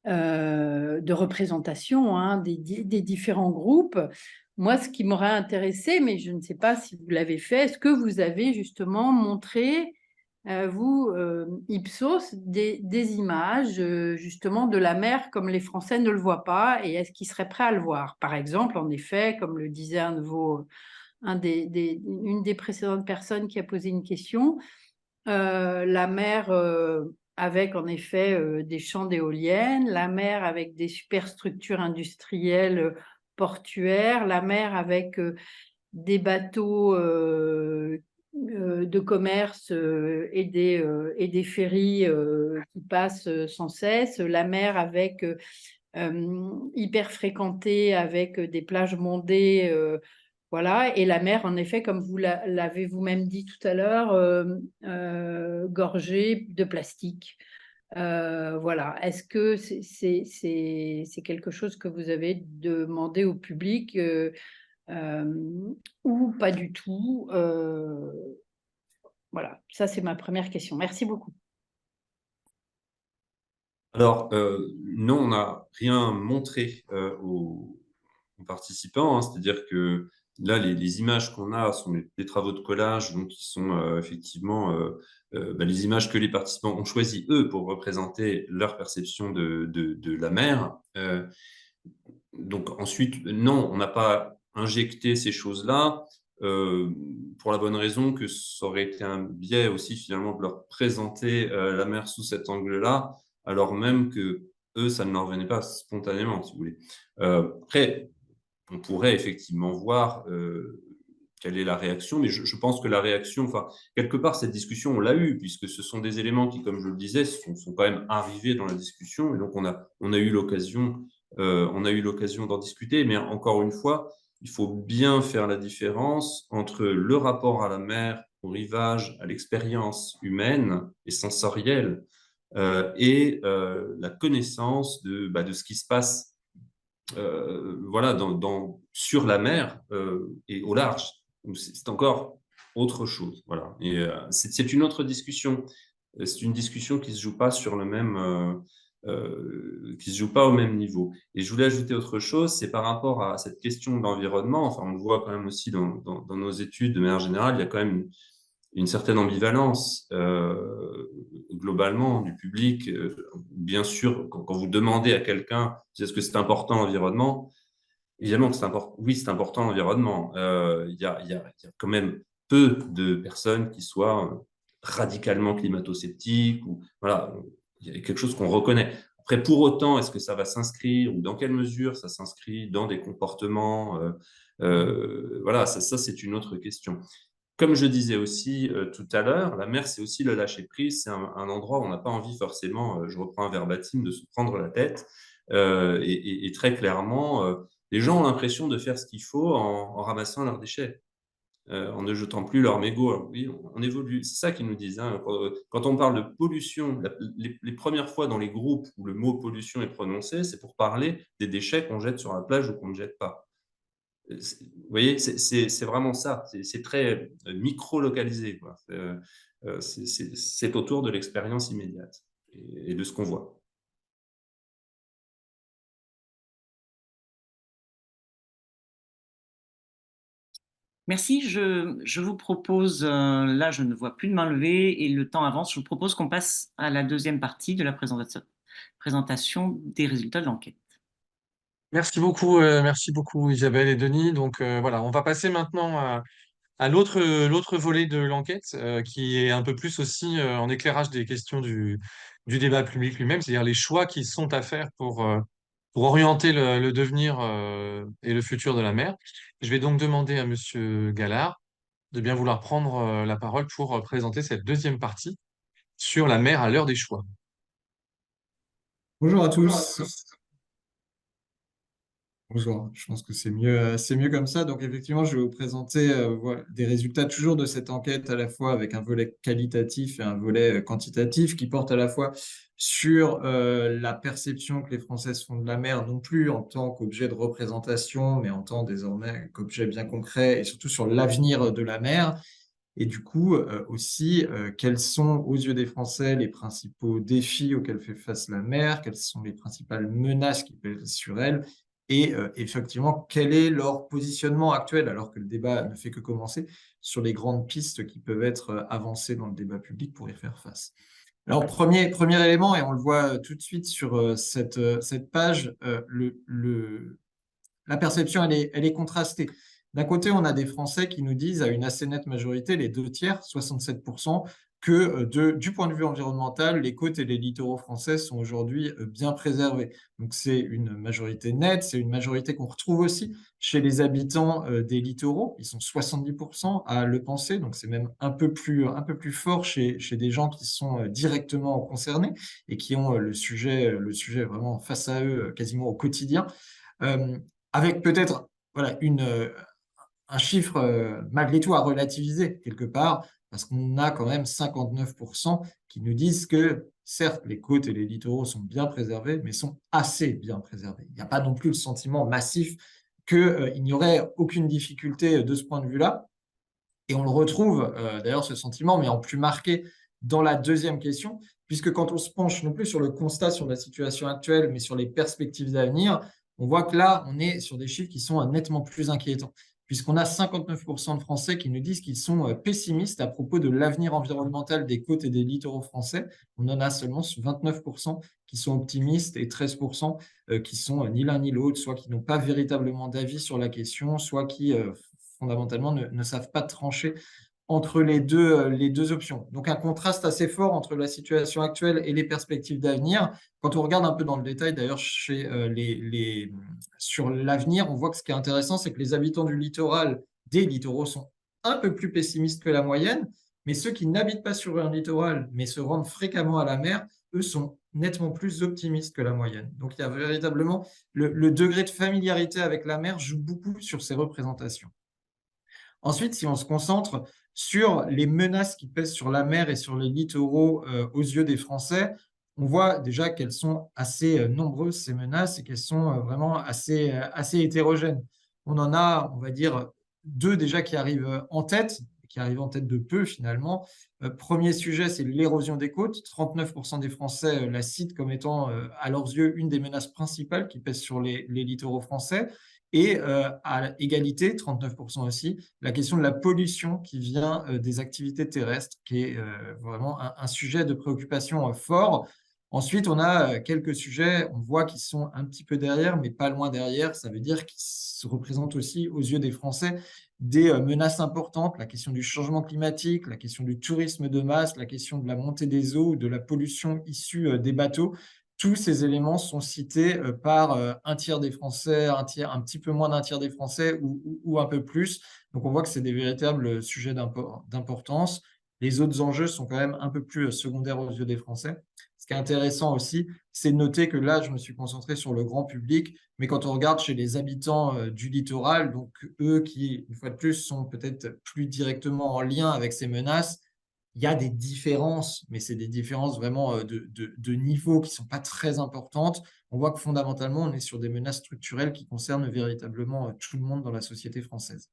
de représentation hein, des différents groupes. Moi, ce qui m'aurait intéressé, mais je ne sais pas si vous l'avez fait, est-ce que vous avez justement montré, vous, Ipsos, des images justement de la mer comme les Français ne le voient pas et est-ce qu'ils seraient prêts à le voir? Par exemple, en effet, comme le disait une des précédentes personnes qui a posé une question, la mer avec en effet des champs d'éoliennes, la mer avec des superstructures industrielles portuaires, la mer avec des bateaux de commerce et des ferries qui passent sans cesse, la mer avec hyper fréquentée avec des plages bondées, voilà, et la mer, en effet, comme vous l'avez vous-même dit tout à l'heure, gorgée de plastique. Voilà. Est-ce que c'est quelque chose que vous avez demandé au public ou pas du tout? Voilà, ça c'est ma première question. Merci beaucoup. Alors, non, on n'a rien montré aux participants, hein, c'est-à-dire que là, les images qu'on a sont des travaux de collage, donc qui sont effectivement les images que les participants ont choisies, eux, pour représenter leur perception de la mer. Donc ensuite, non, on n'a pas injecté ces choses-là pour la bonne raison que ça aurait été un biais aussi finalement de leur présenter la mer sous cet angle-là, alors même que eux, ça ne leur venait pas spontanément, si vous voulez. Après, on pourrait effectivement voir quelle est la réaction, mais je pense que la réaction, enfin, quelque part, cette discussion, on l'a eue, puisque ce sont des éléments qui, comme je le disais, sont quand même arrivés dans la discussion, et donc on a eu l'occasion d'en discuter, mais encore une fois, il faut bien faire la différence entre le rapport à la mer, au rivage, à l'expérience humaine et sensorielle, et la connaissance de ce qui se passe voilà, sur la mer et au large. C'est encore autre chose. Voilà. Et c'est une autre discussion. C'est une discussion qui ne se joue pas sur le même, qui se joue pas au même niveau. Et je voulais ajouter autre chose, c'est par rapport à cette question de l'environnement. Enfin, on le voit quand même aussi dans nos études de manière générale, il y a quand même une certaine ambivalence globalement du public. Bien sûr, quand vous demandez à quelqu'un est-ce que c'est important l'environnement, évidemment que c'est important. Oui, c'est important l'environnement. Il y a quand même peu de personnes qui soient radicalement climato-sceptiques ou voilà, il y a quelque chose qu'on reconnaît. Après, pour autant, est-ce que ça va s'inscrire ou dans quelle mesure ça s'inscrit dans des comportements voilà, ça c'est une autre question. Comme je disais aussi tout à l'heure, la mer, c'est aussi le lâcher-prise. C'est un endroit où on n'a pas envie forcément, je reprends un verbatim, de se prendre la tête. Et très clairement, les gens ont l'impression de faire ce qu'il faut en ramassant leurs déchets, en ne jetant plus leurs mégots. Alors, oui, on évolue. C'est ça qu'ils nous disent. Hein. Quand on parle de pollution, les premières fois dans les groupes où le mot pollution est prononcé, c'est pour parler des déchets qu'on jette sur la plage ou qu'on ne jette pas. Vous voyez, c'est vraiment ça. C'est très micro-localisé. C'est autour de l'expérience immédiate et de ce qu'on voit. Merci. Je vous propose, là, je ne vois plus de main levée et le temps avance. Je vous propose qu'on passe à la deuxième partie de la présentation des résultats de l'enquête. Merci beaucoup Isabelle et Denis. Donc voilà, on va passer maintenant à l'autre volet de l'enquête qui est un peu plus aussi en éclairage des questions du débat public lui-même, c'est-à-dire les choix qui sont à faire pour orienter le devenir et le futur de la mer. Je vais donc demander à Monsieur Gallard de bien vouloir prendre la parole pour présenter cette deuxième partie sur la mer à l'heure des choix. Bonjour à tous. Bonjour, je pense que c'est mieux comme ça. Donc effectivement, je vais vous présenter voilà, des résultats toujours de cette enquête, à la fois avec un volet qualitatif et un volet quantitatif qui porte à la fois sur la perception que les Français font de la mer, non plus en tant qu'objet de représentation, mais en tant désormais qu'objet bien concret, et surtout sur l'avenir de la mer. Et du coup, aussi, quels sont, aux yeux des Français, les principaux défis auxquels fait face la mer, quelles sont les principales menaces qui pèsent sur elle, et effectivement, quel est leur positionnement actuel, alors que le débat ne fait que commencer, sur les grandes pistes qui peuvent être avancées dans le débat public pour y faire face. Alors, premier élément, et on le voit tout de suite sur cette page, la perception, elle est contrastée. D'un côté, on a des Français qui nous disent à une assez nette majorité, les 2/3, 67%, que du point de vue environnemental, les côtes et les littoraux français sont aujourd'hui bien préservés. Donc c'est une majorité nette, c'est une majorité qu'on retrouve aussi chez les habitants des littoraux. Ils sont 70% à le penser, donc c'est même un peu plus fort chez des gens qui sont directement concernés et qui ont le sujet vraiment face à eux quasiment au quotidien. Avec peut-être voilà, un chiffre malgré tout à relativiser quelque part, parce qu'on a quand même 59% qui nous disent que certes, les côtes et les littoraux sont bien préservés, mais sont assez bien préservés. Il n'y a pas non plus le sentiment massif qu'il n'y aurait aucune difficulté de ce point de vue-là. Et on le retrouve d'ailleurs ce sentiment, mais en plus marqué dans la deuxième question, puisque quand on se penche non plus sur le constat sur la situation actuelle, mais sur les perspectives d'avenir, on voit que là, on est sur des chiffres qui sont nettement plus inquiétants, puisqu'on a 59% de Français qui nous disent qu'ils sont pessimistes à propos de l'avenir environnemental des côtes et des littoraux français. On en a seulement 29% qui sont optimistes et 13% qui sont ni l'un ni l'autre, soit qui n'ont pas véritablement d'avis sur la question, soit qui fondamentalement ne savent pas trancher entre les deux options. Donc un contraste assez fort entre la situation actuelle et les perspectives d'avenir. Quand on regarde un peu dans le détail, d'ailleurs, sur l'avenir, on voit que ce qui est intéressant, c'est que les habitants du littoral, des littoraux, sont un peu plus pessimistes que la moyenne, mais ceux qui n'habitent pas sur un littoral, mais se rendent fréquemment à la mer, eux sont nettement plus optimistes que la moyenne. Donc, il y a véritablement le degré de familiarité avec la mer joue beaucoup sur ces représentations. Ensuite, si on se concentre sur les menaces qui pèsent sur la mer et sur les littoraux aux yeux des Français, on voit déjà qu'elles sont assez nombreuses, ces menaces, et qu'elles sont vraiment assez hétérogènes. On en a, on va dire, 2 déjà qui arrivent en tête de peu finalement. Premier sujet, c'est l'érosion des côtes. 39% des Français la citent comme étant, à leurs yeux, une des menaces principales qui pèsent sur les littoraux français. Et à égalité, 39% aussi, la question de la pollution qui vient des activités terrestres, qui est vraiment un sujet de préoccupation fort. Ensuite, on a quelques sujets, on voit qu'ils sont un petit peu derrière, mais pas loin derrière. Ça veut dire qu'ils se représentent aussi aux yeux des Français des menaces importantes, la question du changement climatique, la question du tourisme de masse, la question de la montée des eaux, de la pollution issue des bateaux. Tous ces éléments sont cités par un tiers des Français, un petit peu moins d'un tiers des Français ou un peu plus. Donc, on voit que c'est des véritables sujets d'importance. Les autres enjeux sont quand même un peu plus secondaires aux yeux des Français. Ce qui est intéressant aussi, c'est de noter que là, je me suis concentré sur le grand public, mais quand on regarde chez les habitants du littoral, donc eux qui, une fois de plus, sont peut-être plus directement en lien avec ces menaces, il y a des différences, mais c'est des différences vraiment de niveau qui ne sont pas très importantes. On voit que fondamentalement, on est sur des menaces structurelles qui concernent véritablement tout le monde dans la société française.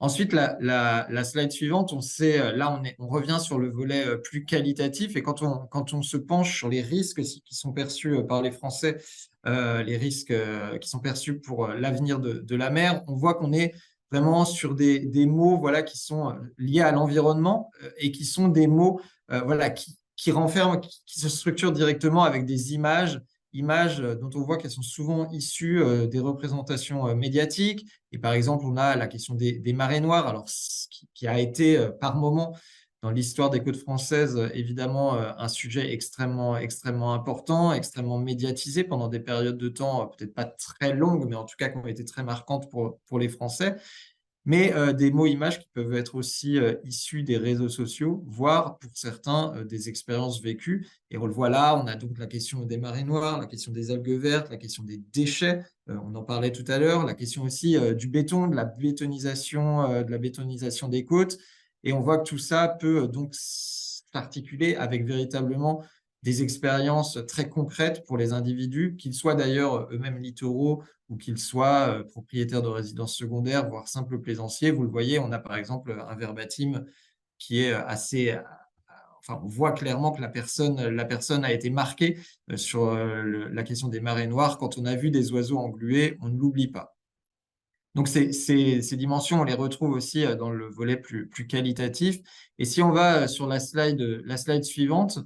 Ensuite, la slide suivante, on revient sur le volet plus qualitatif, et quand on se penche sur les risques qui sont perçus par les Français, les risques qui sont perçus pour l'avenir de la mer, on voit qu'on est vraiment sur des mots voilà, qui sont liés à l'environnement et qui sont des mots voilà, qui renferment, qui se structurent directement avec des images dont on voit qu'elles sont souvent issues des représentations médiatiques. Et par exemple, on a la question des marées noires, alors, qui a été par moment dans l'histoire des côtes françaises, évidemment, un sujet extrêmement important, extrêmement médiatisé pendant des périodes de temps, peut-être pas très longues, mais en tout cas qui ont été très marquantes pour les Français. Mais des mots-images qui peuvent être aussi issus des réseaux sociaux, voire pour certains des expériences vécues. Et on le voit là, on a donc la question des marées noires, la question des algues vertes, la question des déchets, on en parlait tout à l'heure, la question aussi du béton, de la bétonisation des côtes. Et on voit que tout ça peut donc s'articuler avec véritablement des expériences très concrètes pour les individus, qu'ils soient d'ailleurs eux-mêmes littoraux ou qu'ils soient propriétaires de résidences secondaires, voire simples plaisanciers. Vous le voyez, on a par exemple un verbatim qui est assez... Enfin, on voit clairement que la personne a été marquée sur la question des marées noires. Quand on a vu des oiseaux englués, on ne l'oublie pas. Donc, ces dimensions, on les retrouve aussi dans le volet plus qualitatif. Et si on va sur la slide suivante,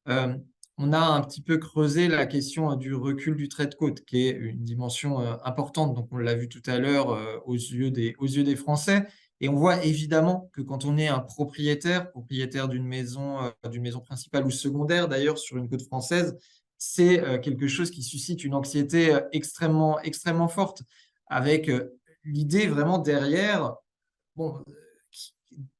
on a un petit peu creusé la question du recul du trait de côte, qui est une dimension importante. Donc, on l'a vu tout à l'heure aux yeux des Français. Et on voit évidemment que quand on est un propriétaire d'une maison principale ou secondaire, d'ailleurs, sur une côte française, c'est quelque chose qui suscite une anxiété extrêmement forte, avec l'idée vraiment derrière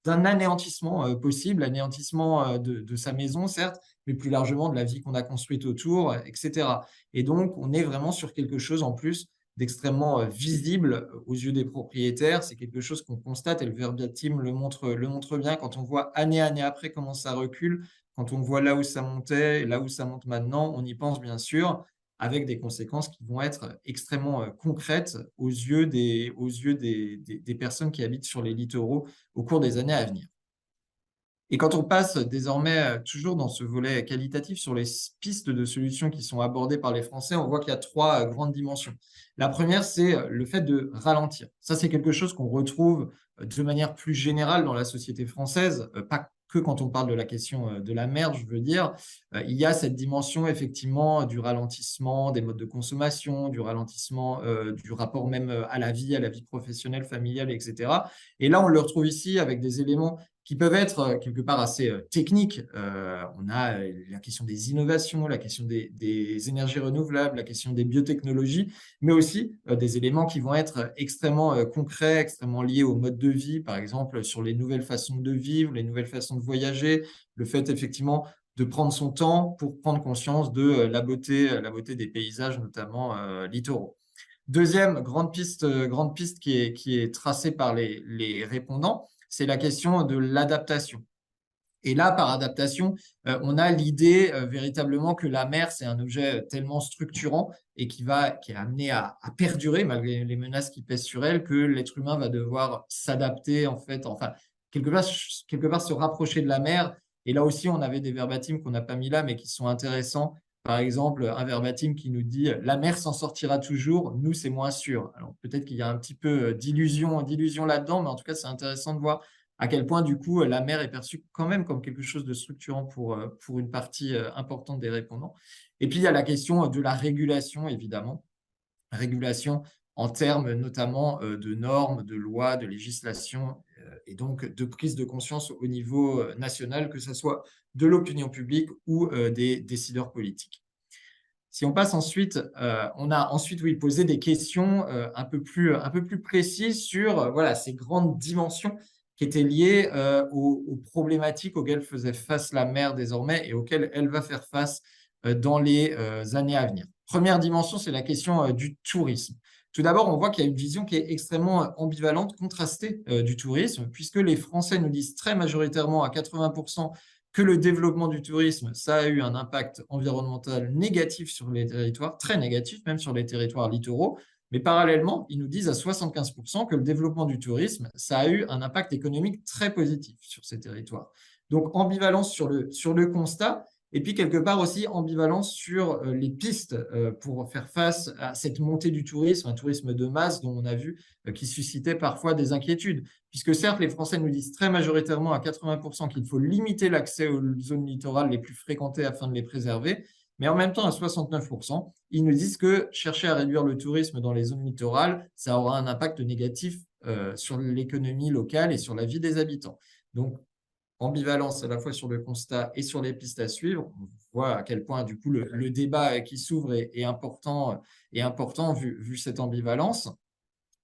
d'un anéantissement possible, anéantissement de sa maison, certes, mais plus largement de la vie qu'on a construite autour, etc. Et donc, on est vraiment sur quelque chose en plus d'extrêmement visible aux yeux des propriétaires. C'est quelque chose qu'on constate, et le verbatim le montre bien, quand on voit année après comment ça recule, quand on voit là où ça montait, là où ça monte maintenant, on y pense bien sûr, avec des conséquences qui vont être extrêmement concrètes aux yeux des personnes qui habitent sur les littoraux au cours des années à venir. Et quand on passe désormais toujours dans ce volet qualitatif sur les pistes de solutions qui sont abordées par les Français, on voit qu'il y a 3 grandes dimensions. La première, c'est le fait de ralentir. Ça, c'est quelque chose qu'on retrouve de manière plus générale dans la société française, pas que quand on parle de la question de la mer, je veux dire. Il y a cette dimension effectivement du ralentissement des modes de consommation, du ralentissement du rapport même à la vie professionnelle, familiale, etc. Et là, on le retrouve ici avec des éléments qui peuvent être quelque part assez techniques. On a la question des innovations, la question des énergies renouvelables, la question des biotechnologies, mais aussi des éléments qui vont être extrêmement concrets, extrêmement liés au mode de vie, par exemple sur les nouvelles façons de vivre, les nouvelles façons de voyager, le fait effectivement de prendre son temps pour prendre conscience de la beauté des paysages, notamment littoraux. Deuxième grande piste qui est tracée par les répondants, c'est la question de l'adaptation. Et là, par adaptation, on a l'idée véritablement que la mer, c'est un objet tellement structurant et qui est amené à perdurer malgré les menaces qui pèsent sur elle, que l'être humain va devoir s'adapter, en fait, enfin, quelque part se rapprocher de la mer. Et là aussi, on avait des verbatims qu'on n'a pas mis là, mais qui sont intéressants. Par exemple, un verbatim qui nous dit « La mer s'en sortira toujours, nous, c'est moins sûr ». Alors, peut-être qu'il y a un petit peu d'illusion là-dedans, mais en tout cas, c'est intéressant de voir à quel point, du coup, la mer est perçue quand même comme quelque chose de structurant pour une partie importante des répondants. Et puis, il y a la question de la régulation, évidemment. Régulation en termes notamment de normes, de lois, de législation et donc de prise de conscience au niveau national, que ce soit de l'opinion publique ou des décideurs politiques. Si on passe ensuite, on a ensuite posé des questions un peu plus précises sur voilà, ces grandes dimensions qui étaient liées aux problématiques auxquelles faisait face la mer désormais et auxquelles elle va faire face dans les années à venir. Première dimension, c'est la question du tourisme. Tout d'abord, on voit qu'il y a une vision qui est extrêmement ambivalente, contrastée du tourisme, puisque les Français nous disent très majoritairement à 80% que le développement du tourisme, ça a eu un impact environnemental négatif sur les territoires, très négatif même sur les territoires littoraux, mais parallèlement, ils nous disent à 75% que le développement du tourisme, ça a eu un impact économique très positif sur ces territoires. Donc, ambivalence sur le constat, et puis quelque part aussi ambivalence sur les pistes pour faire face à cette montée du tourisme, un tourisme de masse dont on a vu qui suscitait parfois des inquiétudes. Puisque certes, les Français nous disent très majoritairement à 80% qu'il faut limiter l'accès aux zones littorales les plus fréquentées afin de les préserver, mais en même temps à 69%, ils nous disent que chercher à réduire le tourisme dans les zones littorales, ça aura un impact négatif sur l'économie locale et sur la vie des habitants. Donc, ambivalence à la fois sur le constat et sur les pistes à suivre. On voit à quel point, du coup, le débat qui s'ouvre est important vu cette ambivalence.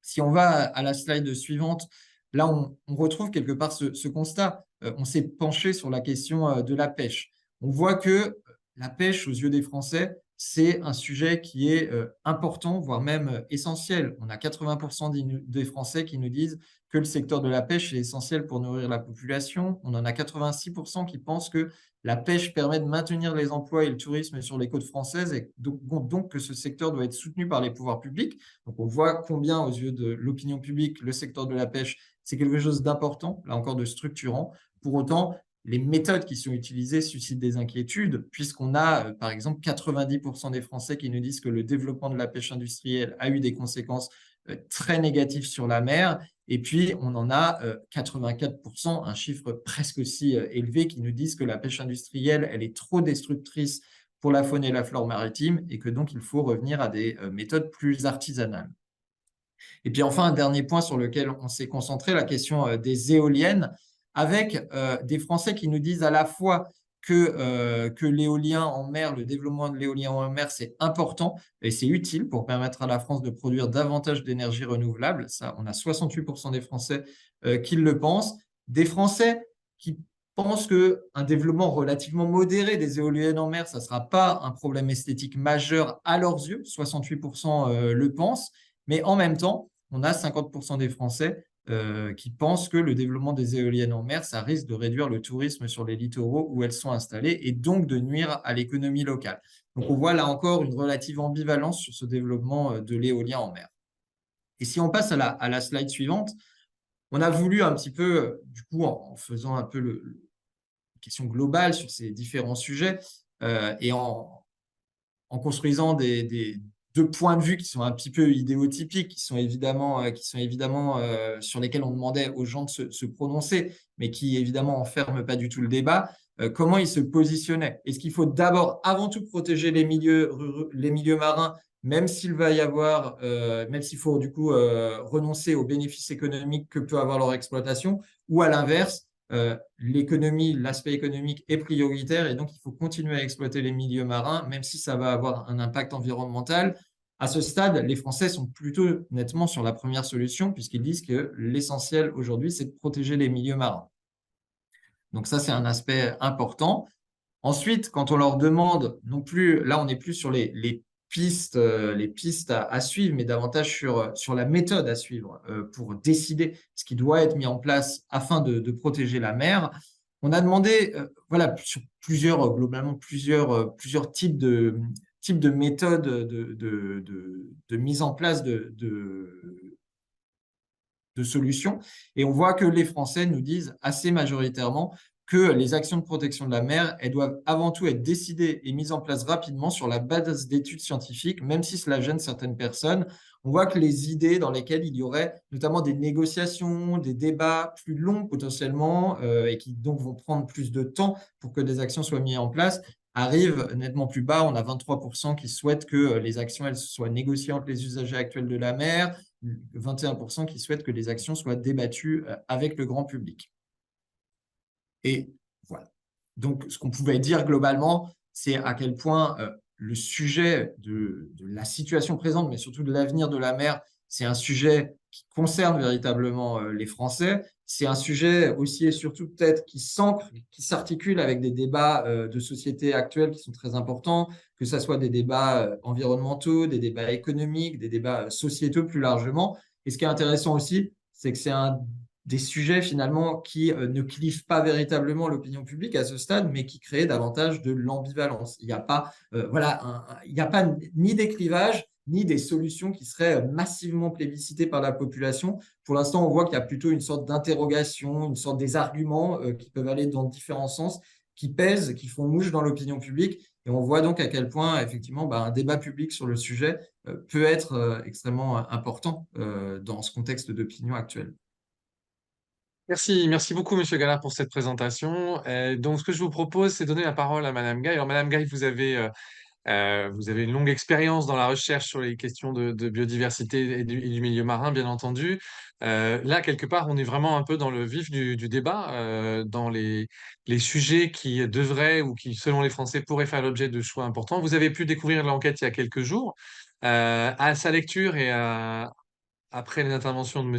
Si on va à la slide suivante, là, on retrouve quelque part ce constat. On s'est penché sur la question de la pêche. On voit que la pêche, aux yeux des Français, c'est un sujet qui est important, voire même essentiel. On a 80% des Français qui nous disent que le secteur de la pêche est essentiel pour nourrir la population. On en a 86% qui pensent que la pêche permet de maintenir les emplois et le tourisme sur les côtes françaises et donc que ce secteur doit être soutenu par les pouvoirs publics. Donc, on voit combien, aux yeux de l'opinion publique, le secteur de la pêche, c'est quelque chose d'important, là encore de structurant. Pour autant, les méthodes qui sont utilisées suscitent des inquiétudes, puisqu'on a, par exemple, 90% des Français qui nous disent que le développement de la pêche industrielle a eu des conséquences très négatives sur la mer. Et puis, on en a 84%, un chiffre presque aussi élevé, qui nous disent que la pêche industrielle, elle est trop destructrice pour la faune et la flore maritime et que donc il faut revenir à des méthodes plus artisanales. Et puis enfin, un dernier point sur lequel on s'est concentré, la question des éoliennes, avec des Français qui nous disent à la fois que l'éolien en mer, le développement de l'éolien en mer, c'est important et c'est utile pour permettre à la France de produire davantage d'énergie renouvelable. Ça, on a 68% des Français qui le pensent. Des Français qui pensent qu'un développement relativement modéré des éoliennes en mer, ça ne sera pas un problème esthétique majeur à leurs yeux. 68% le pensent. Mais en même temps, on a 50% des Français qui pensent que le développement des éoliennes en mer, ça risque de réduire le tourisme sur les littoraux où elles sont installées et donc de nuire à l'économie locale. Donc, on voit là encore une relative ambivalence sur ce développement de l'éolien en mer. Et si on passe à la slide suivante, on a voulu un petit peu, du coup, en faisant un peu une question globale sur ces différents sujets et en construisant deux points de vue qui sont un petit peu idéotypiques, qui sont évidemment sur lesquels on demandait aux gens de se prononcer, mais qui évidemment n'enferment pas du tout le débat. Comment ils se positionnaient? Est-ce qu'il faut d'abord, avant tout, protéger les milieux marins, même s'il va y avoir, même s'il faut du coup renoncer aux bénéfices économiques que peut avoir leur exploitation, ou à l'inverse, l'économie, l'aspect économique est prioritaire et donc il faut continuer à exploiter les milieux marins, même si ça va avoir un impact environnemental. À ce stade, les Français sont plutôt nettement sur la première solution, puisqu'ils disent que l'essentiel aujourd'hui, c'est de protéger les milieux marins. Donc ça, c'est un aspect important. Ensuite, quand on leur demande, non plus, là, on n'est plus sur les pistes à suivre, mais davantage sur la méthode à suivre pour décider ce qui doit être mis en place afin de protéger la mer. On a demandé, voilà, sur globalement plusieurs types de méthodes de mise en place de solutions. Et on voit que les Français nous disent assez majoritairement que les actions de protection de la mer, elles doivent avant tout être décidées et mises en place rapidement sur la base d'études scientifiques, même si cela gêne certaines personnes. On voit que les idées dans lesquelles il y aurait notamment des négociations, des débats plus longs potentiellement, et qui donc vont prendre plus de temps pour que des actions soient mises en place, arrivent nettement plus bas. On a 23% qui souhaitent que les actions elles, soient négociées entre les usagers actuels de la mer, 21% qui souhaitent que les actions soient débattues avec le grand public. Et voilà. Donc, ce qu'on pouvait dire globalement, c'est à quel point le sujet de la situation présente, mais surtout de l'avenir de la mer, c'est un sujet qui concerne véritablement les Français. C'est un sujet aussi et surtout peut-être qui s'ancre, qui s'articule avec des débats de société actuels qui sont très importants, que ce soit des débats environnementaux, des débats économiques, des débats sociétaux plus largement. Et ce qui est intéressant aussi, c'est que c'est des sujets finalement qui ne clivent pas véritablement l'opinion publique à ce stade, mais qui créent davantage de l'ambivalence. Il n'y a pas, il n'y a pas ni des clivages, ni des solutions qui seraient massivement plébiscitées par la population. Pour l'instant, on voit qu'il y a plutôt une sorte d'interrogation, une sorte des arguments qui peuvent aller dans différents sens, qui pèsent, qui font mouche dans l'opinion publique. Et on voit donc à quel point, effectivement, un débat public sur le sujet peut être extrêmement important dans ce contexte d'opinion actuel. Merci beaucoup, Monsieur Gallard, pour cette présentation. Donc, ce que je vous propose, c'est donner la parole à Madame Gaille. Alors, Madame Gaille, vous avez une longue expérience dans la recherche sur les questions de biodiversité et du milieu marin, bien entendu. Là, quelque part, on est vraiment un peu dans le vif du débat, dans les sujets qui devraient ou qui, selon les Français, pourraient faire l'objet de choix importants. Vous avez pu découvrir l'enquête il y a quelques jours. À sa lecture et après les interventions de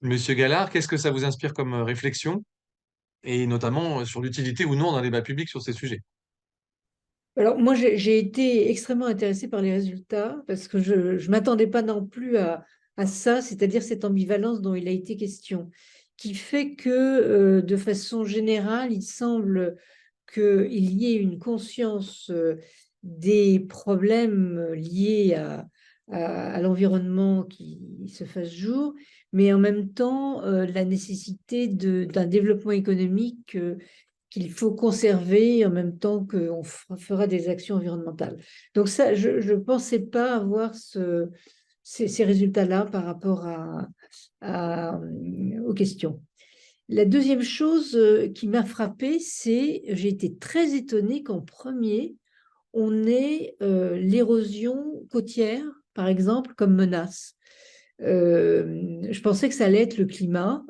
Monsieur Gallard, qu'est-ce que ça vous inspire comme réflexion, et notamment sur l'utilité ou non d'un débat public sur ces sujets? Alors, moi, j'ai été extrêmement intéressée par les résultats parce que je ne m'attendais pas non plus à ça, c'est-à-dire cette ambivalence dont il a été question, qui fait que, de façon générale, il semble qu'il y ait une conscience des problèmes liés à l'environnement qui se fasse jour, mais en même temps, la nécessité d'un développement économique qu'il faut conserver en même temps qu'on fera des actions environnementales. Donc ça, je ne pensais pas avoir ces résultats-là par rapport aux questions. La deuxième chose qui m'a frappée, c'est j'ai été très étonnée qu'en premier, on ait l'érosion côtière, par exemple, comme menace. Je pensais que ça allait être le climat,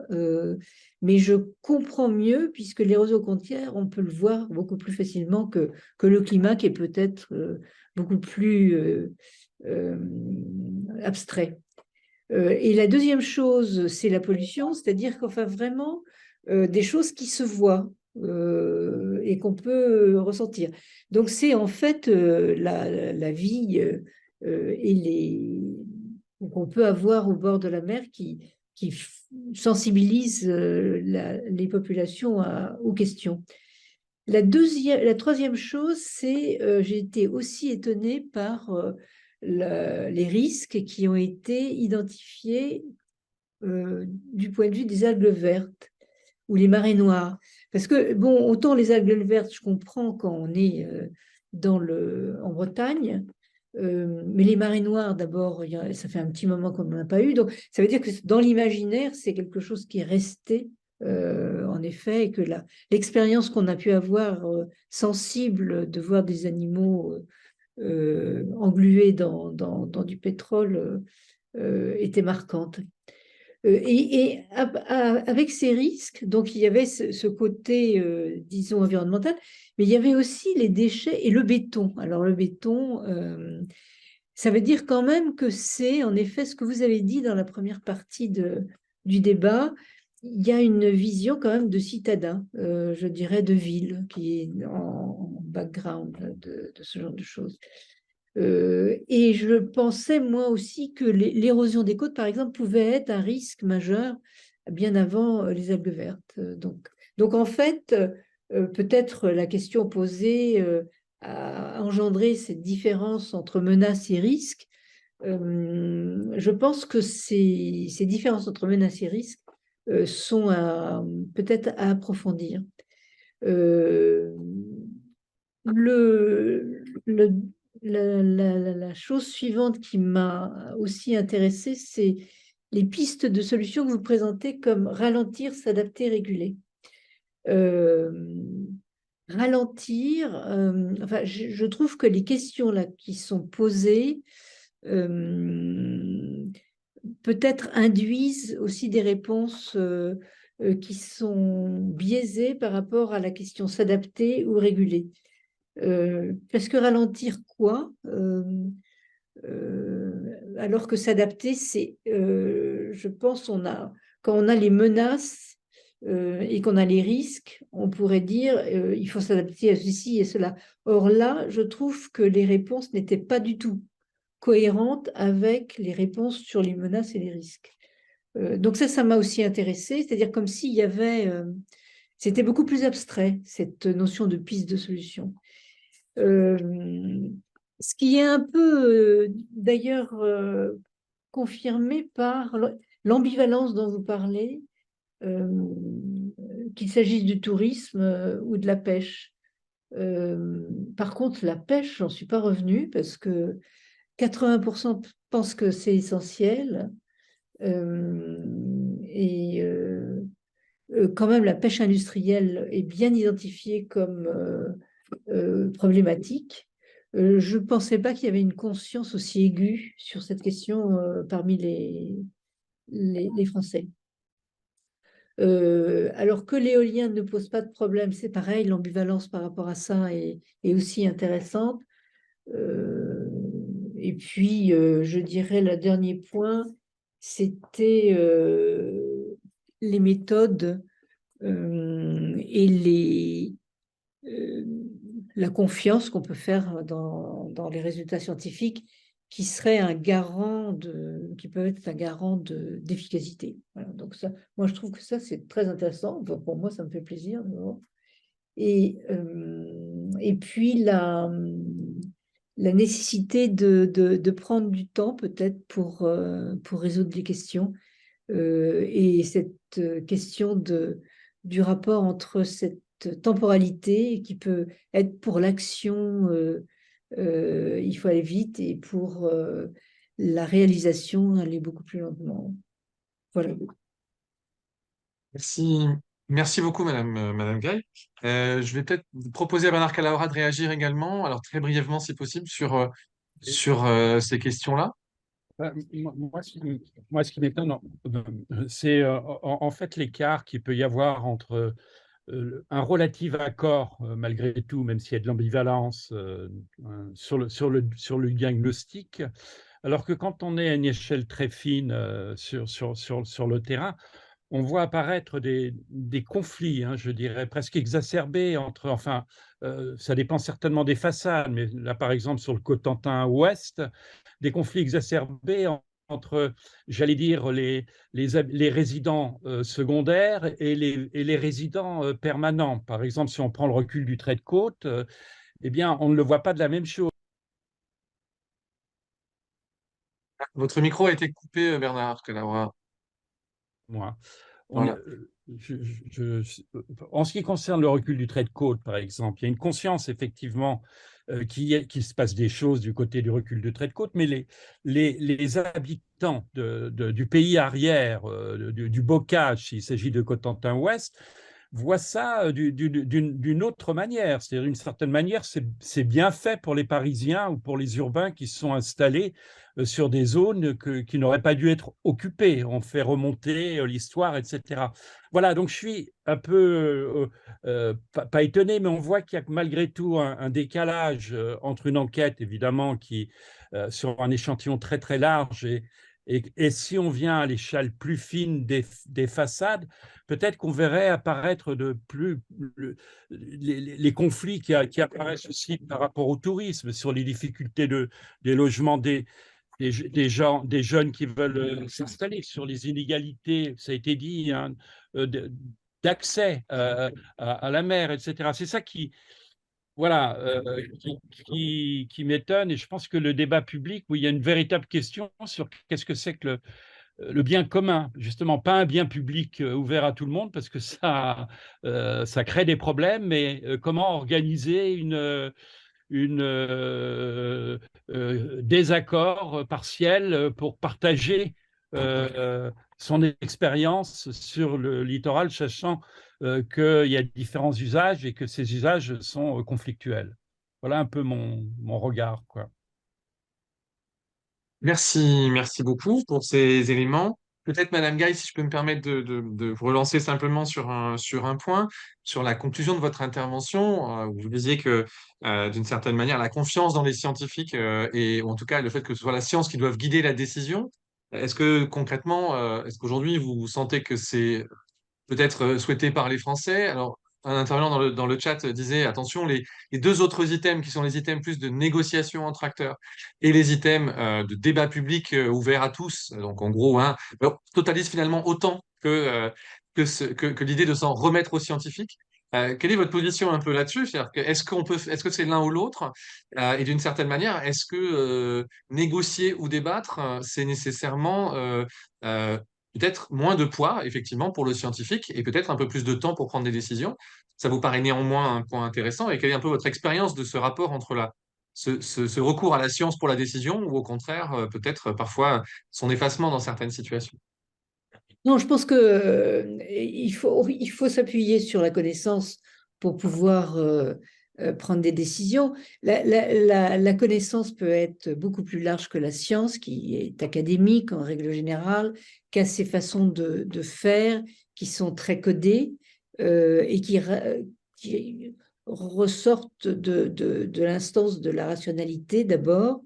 mais je comprends mieux, puisque l'érosion côtière, on peut le voir beaucoup plus facilement que le climat, qui est peut-être beaucoup plus abstrait. Et la deuxième chose, c'est la pollution, c'est-à-dire qu'enfin vraiment des choses qui se voient et qu'on peut ressentir. Donc c'est en fait la vie et qu'on peut avoir au bord de la mer qui sensibilise les populations aux questions. La troisième chose, c'est j'ai été aussi étonnée par les risques qui ont été identifiés du point de vue des algues vertes ou les marées noires. Parce que, bon, autant les algues vertes, je comprends quand on est en Bretagne, mais les marées noires, d'abord, ça fait un petit moment qu'on n'en a pas eu. Donc, ça veut dire que dans l'imaginaire, c'est quelque chose qui est resté, en effet, et que l'expérience qu'on a pu avoir sensible de voir des animaux englués dans du pétrole était marquante. Avec ces risques, donc il y avait ce côté, disons, environnemental, mais il y avait aussi les déchets et le béton. Alors le béton, ça veut dire quand même que c'est en effet ce que vous avez dit dans la première partie du débat. Il y a une vision quand même de citadin, je dirais de ville, qui est en background de ce genre de choses. Et je pensais moi aussi que l'érosion des côtes, par exemple, pouvait être un risque majeur bien avant les algues vertes. Donc en fait, peut-être la question posée a engendré cette différence entre menaces et risques. Je pense que ces différences entre menaces et risques sont peut-être à approfondir. La chose suivante qui m'a aussi intéressée, c'est les pistes de solutions que vous présentez comme ralentir, s'adapter, réguler. Ralentir, enfin, je trouve que les questions là qui sont posées peut-être induisent aussi des réponses qui sont biaisées par rapport à la question s'adapter ou réguler. Parce que ralentir quoi alors que s'adapter, c'est, je pense, quand on a les menaces et qu'on a les risques, on pourrait dire il faut s'adapter à ceci et cela. Or là, je trouve que les réponses n'étaient pas du tout cohérentes avec les réponses sur les menaces et les risques. Donc ça m'a aussi intéressée, c'est-à-dire comme s'il y avait... c'était beaucoup plus abstrait, cette notion de piste de solution. Ce qui est un peu, d'ailleurs, confirmé par l'ambivalence dont vous parlez, qu'il s'agisse du tourisme ou de la pêche. Par contre, la pêche, j'en suis pas revenue parce que 80% pensent que c'est essentiel. Et quand même, la pêche industrielle est bien identifiée comme problématique. Je ne pensais pas qu'il y avait une conscience aussi aiguë sur cette question parmi les Français. Alors que l'éolien ne pose pas de problème, c'est pareil, l'ambivalence par rapport à ça est aussi intéressante. Et puis, je dirais, le dernier point, c'était les méthodes et la confiance qu'on peut faire dans les résultats scientifiques qui serait un garant qui peut être un garant d'efficacité. Voilà, donc ça, moi je trouve que ça c'est très intéressant. Pour moi, ça me fait plaisir. Et puis la nécessité de prendre du temps peut-être pour résoudre les questions. Et cette question du rapport entre cette temporalité qui peut être pour l'action, il faut aller vite, et pour la réalisation, aller beaucoup plus lentement. Voilà. Merci beaucoup, Madame Gay. Je vais peut-être proposer à Bernard Kalaora de réagir également, alors très brièvement si possible, sur ces questions-là. Moi, ce qui m'étonne, c'est en fait l'écart qu'il peut y avoir entre un relatif accord, malgré tout, même s'il y a de l'ambivalence sur le diagnostic, alors que quand on est à une échelle très fine sur le terrain, on voit apparaître des conflits, je dirais, presque exacerbés entre, enfin, ça dépend certainement des façades, mais là, par exemple, sur le Cotentin ouest, des conflits exacerbés entre, j'allais dire, les résidents secondaires et les résidents permanents. Par exemple, si on prend le recul du trait de côte, eh bien, on ne le voit pas de la même chose. Votre micro a été coupé, Bernard Kalaora. Moi. Voilà. En ce qui concerne le recul du trait de côte, par exemple, il y a une conscience effectivement qu'il se passe des choses du côté du recul du trait de côte, mais les habitants du pays arrière, du bocage, s'il s'agit de Cotentin-Ouest, voient ça d'une autre manière. C'est-à-dire, d'une certaine manière, c'est bien fait pour les Parisiens ou pour les urbains qui se sont installés sur des zones qui n'auraient pas dû être occupées. On fait remonter l'histoire, etc. Voilà, donc je suis un peu, pas étonné, mais on voit qu'il y a malgré tout un décalage entre une enquête, évidemment, sur un échantillon très, très large et si on vient à l'échelle plus fine des façades, peut-être qu'on verrait apparaître les conflits qui apparaissent aussi par rapport au tourisme, sur les difficultés des logements des jeunes qui veulent s'installer, sur les inégalités, ça a été dit, hein, d'accès à la mer, etc. C'est ça voilà, qui m'étonne. Et je pense que le débat public, où il y a une véritable question sur qu'est-ce que c'est que le bien commun, justement, pas un bien public ouvert à tout le monde, parce que ça crée des problèmes, mais comment organiser désaccord partiel pour partager son expérience sur le littoral, sachant qu'il y a différents usages et que ces usages sont conflictuels. Voilà un peu mon regard, quoi. Merci beaucoup pour ces éléments. Peut-être, Madame Gaille, si je peux me permettre de vous relancer simplement sur un point, sur la conclusion de votre intervention, où vous disiez que, d'une certaine manière, la confiance dans les scientifiques, ou en tout cas le fait que ce soit la science qui doive guider la décision, est-ce que concrètement, est-ce qu'aujourd'hui vous sentez que c'est peut-être souhaité par les Français? Alors, un intervenant dans le chat disait, attention, les deux autres items qui sont les items plus de négociation entre acteurs et les items de débat public ouvert à tous, donc en gros, hein, totalisent finalement autant que l'idée de s'en remettre aux scientifiques. Quelle est votre position un peu là-dessus? C'est-à-dire est-ce que c'est l'un ou l'autre? Et d'une certaine manière, est-ce que négocier ou débattre, c'est nécessairement peut-être moins de poids, effectivement, pour le scientifique et peut-être un peu plus de temps pour prendre des décisions? Ça vous paraît néanmoins un point intéressant? Et quelle est un peu votre expérience de ce rapport entre ce recours à la science pour la décision ou au contraire, peut-être parfois son effacement dans certaines situations? Non, je pense que il faut s'appuyer sur la connaissance pour pouvoir prendre des décisions. La connaissance peut être beaucoup plus large que la science, qui est académique en règle générale, qui a ses façons de faire qui sont très codées et qui ressortent de l'instance de la rationalité d'abord.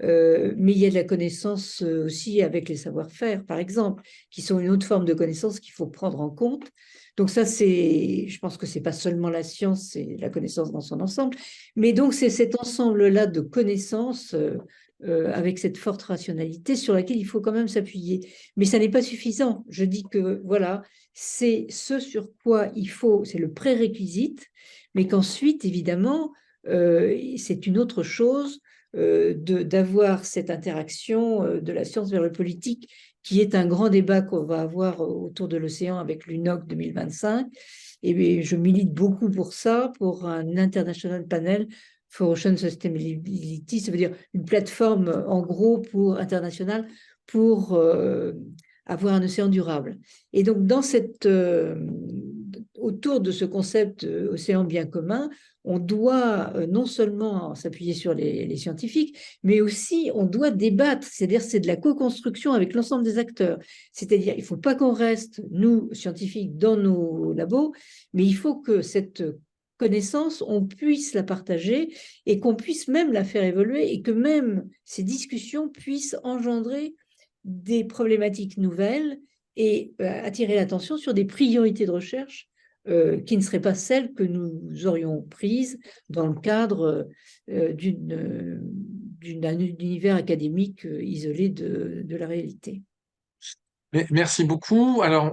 Mais il y a de la connaissance aussi avec les savoir-faire, par exemple, qui sont une autre forme de connaissance qu'il faut prendre en compte. Donc ça, je pense que c'est pas seulement la science, c'est la connaissance dans son ensemble. Mais donc c'est cet ensemble-là de connaissances avec cette forte rationalité sur laquelle il faut quand même s'appuyer. Mais ça n'est pas suffisant. Je dis que voilà, c'est ce sur quoi il faut, c'est le prérequisite, mais qu'ensuite, évidemment, c'est une autre chose d'avoir cette interaction de la science vers le politique, qui est un grand débat qu'on va avoir autour de l'océan avec l'UNOC 2025. Et je milite beaucoup pour ça, pour un international panel for Ocean Sustainability, ça veut dire une plateforme en gros internationale pour avoir un océan durable. Et donc autour de ce concept océan bien commun, on doit non seulement s'appuyer sur les scientifiques, mais aussi on doit débattre, c'est-à-dire c'est de la co-construction avec l'ensemble des acteurs. C'est-à-dire il ne faut pas qu'on reste, nous, scientifiques, dans nos labos, mais il faut que cette connaissance, on puisse la partager et qu'on puisse même la faire évoluer et que même ces discussions puissent engendrer des problématiques nouvelles et attirer l'attention sur des priorités de recherche qui ne seraient pas celles que nous aurions prises dans le cadre d'un univers académique isolé de la réalité. Merci beaucoup. Alors,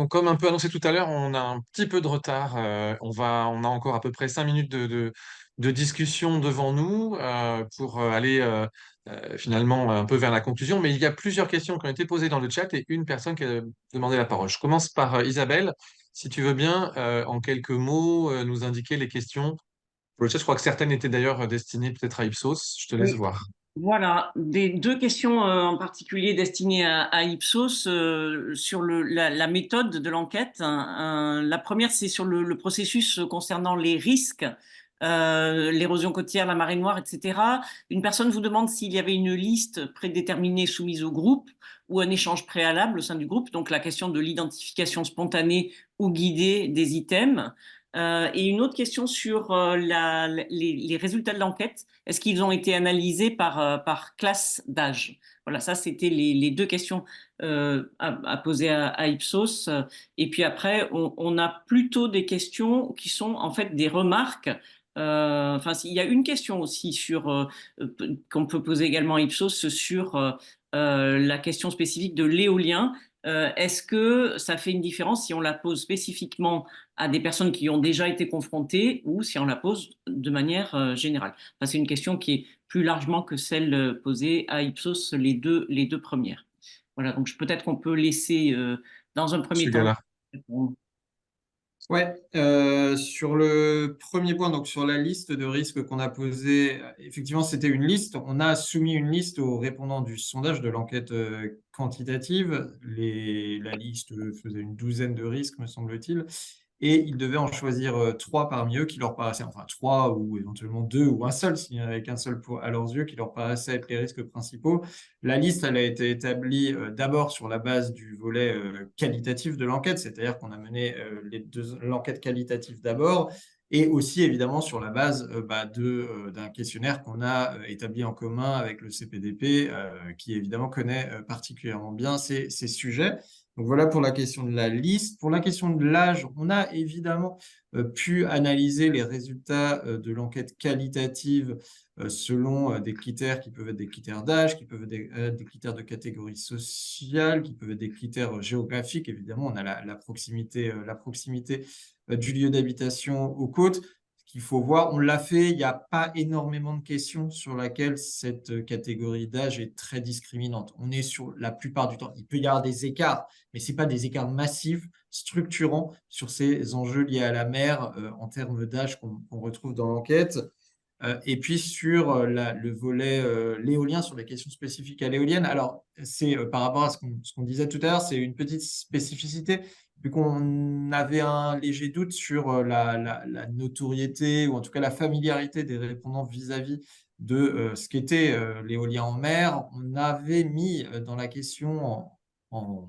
comme un peu annoncé tout à l'heure, on a un petit peu de retard. On a encore à peu près 5 minutes de discussion devant nous pour aller finalement un peu vers la conclusion. Mais il y a plusieurs questions qui ont été posées dans le chat et une personne qui a demandé la parole. Je commence par Isabelle. Si tu veux bien, en quelques mots, nous indiquer les questions. Pour le chat, je crois que certaines étaient d'ailleurs destinées peut-être à Ipsos. Je te laisse Oui. voir. Voilà, des deux questions en particulier destinées à Ipsos sur la méthode de l'enquête. La première, c'est sur le processus concernant les risques, l'érosion côtière, la marée noire, etc. Une personne vous demande s'il y avait une liste prédéterminée soumise au groupe ou un échange préalable au sein du groupe, donc la question de l'identification spontanée ou guidée des items. Et une autre question sur les résultats de l'enquête. Est-ce qu'ils ont été analysés par classe d'âge? Voilà, ça, c'était les deux questions à poser à Ipsos. Et puis après, on a plutôt des questions qui sont en fait des remarques. Enfin, il y a une question aussi qu'on peut poser également à Ipsos sur la question spécifique de l'éolien. Est-ce que ça fait une différence si on la pose spécifiquement à des personnes qui ont déjà été confrontées ou si on la pose de manière générale? Enfin, c'est une question qui est plus largement que celle posée à Ipsos, les deux premières. Voilà, donc peut-être qu'on peut laisser dans un premier temps. Ouais, sur le premier point, donc sur la liste de risques qu'on a posée, effectivement, c'était une liste. On a soumis une liste aux répondants du sondage de l'enquête quantitative. La liste faisait une douzaine de risques, me semble-t-il. Et ils devaient en choisir 3 parmi eux qui leur paraissaient, enfin 3 ou éventuellement 2 ou un seul, s'il n'y en avait qu'un seul à leurs yeux, qui leur paraissaient être les risques principaux. La liste, elle a été établie d'abord sur la base du volet qualitatif de l'enquête, c'est-à-dire qu'on a mené l'enquête qualitative d'abord, et aussi évidemment sur la base d'un questionnaire qu'on a établi en commun avec le CPDP, qui évidemment connaît particulièrement bien ces sujets. Donc voilà pour la question de la liste. Pour la question de l'âge, on a évidemment pu analyser les résultats de l'enquête qualitative selon des critères qui peuvent être des critères d'âge, qui peuvent être des critères de catégorie sociale, qui peuvent être des critères géographiques. Évidemment, on a la proximité du lieu d'habitation aux côtes. Qu'il faut voir, on l'a fait, il n'y a pas énormément de questions sur laquelle cette catégorie d'âge est très discriminante. On est sur la plupart du temps, il peut y avoir des écarts, mais ce n'est pas des écarts massifs, structurants sur ces enjeux liés à la mer en termes d'âge qu'on retrouve dans l'enquête. Et puis sur le volet l'éolien, sur les questions spécifiques à l'éolienne, alors c'est par rapport à ce qu'on disait tout à l'heure, c'est une petite spécificité, vu qu'on avait un léger doute sur la notoriété ou en tout cas la familiarité des répondants vis-à-vis de ce qu'était l'éolien en mer. On avait mis dans la question, en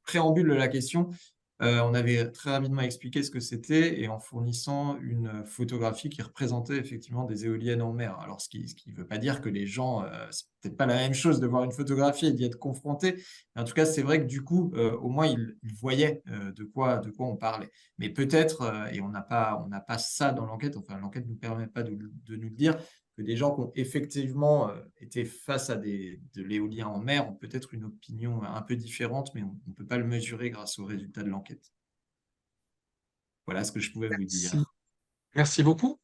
préambule de la question, on avait très rapidement expliqué ce que c'était et en fournissant une photographie qui représentait effectivement des éoliennes en mer. Alors, ce qui ne veut pas dire que les gens, c'est peut-être pas la même chose de voir une photographie et d'y être confronté. Mais en tout cas, c'est vrai que du coup, au moins, ils voyaient de quoi on parlait. Mais peut-être, et on n'a pas ça dans l'enquête, enfin, l'enquête ne nous permet pas de nous le dire, que des gens qui ont effectivement été face à de l'éolien en mer ont peut-être une opinion un peu différente, mais on ne peut pas le mesurer grâce aux résultats de l'enquête. Voilà ce que je pouvais vous dire. Merci beaucoup.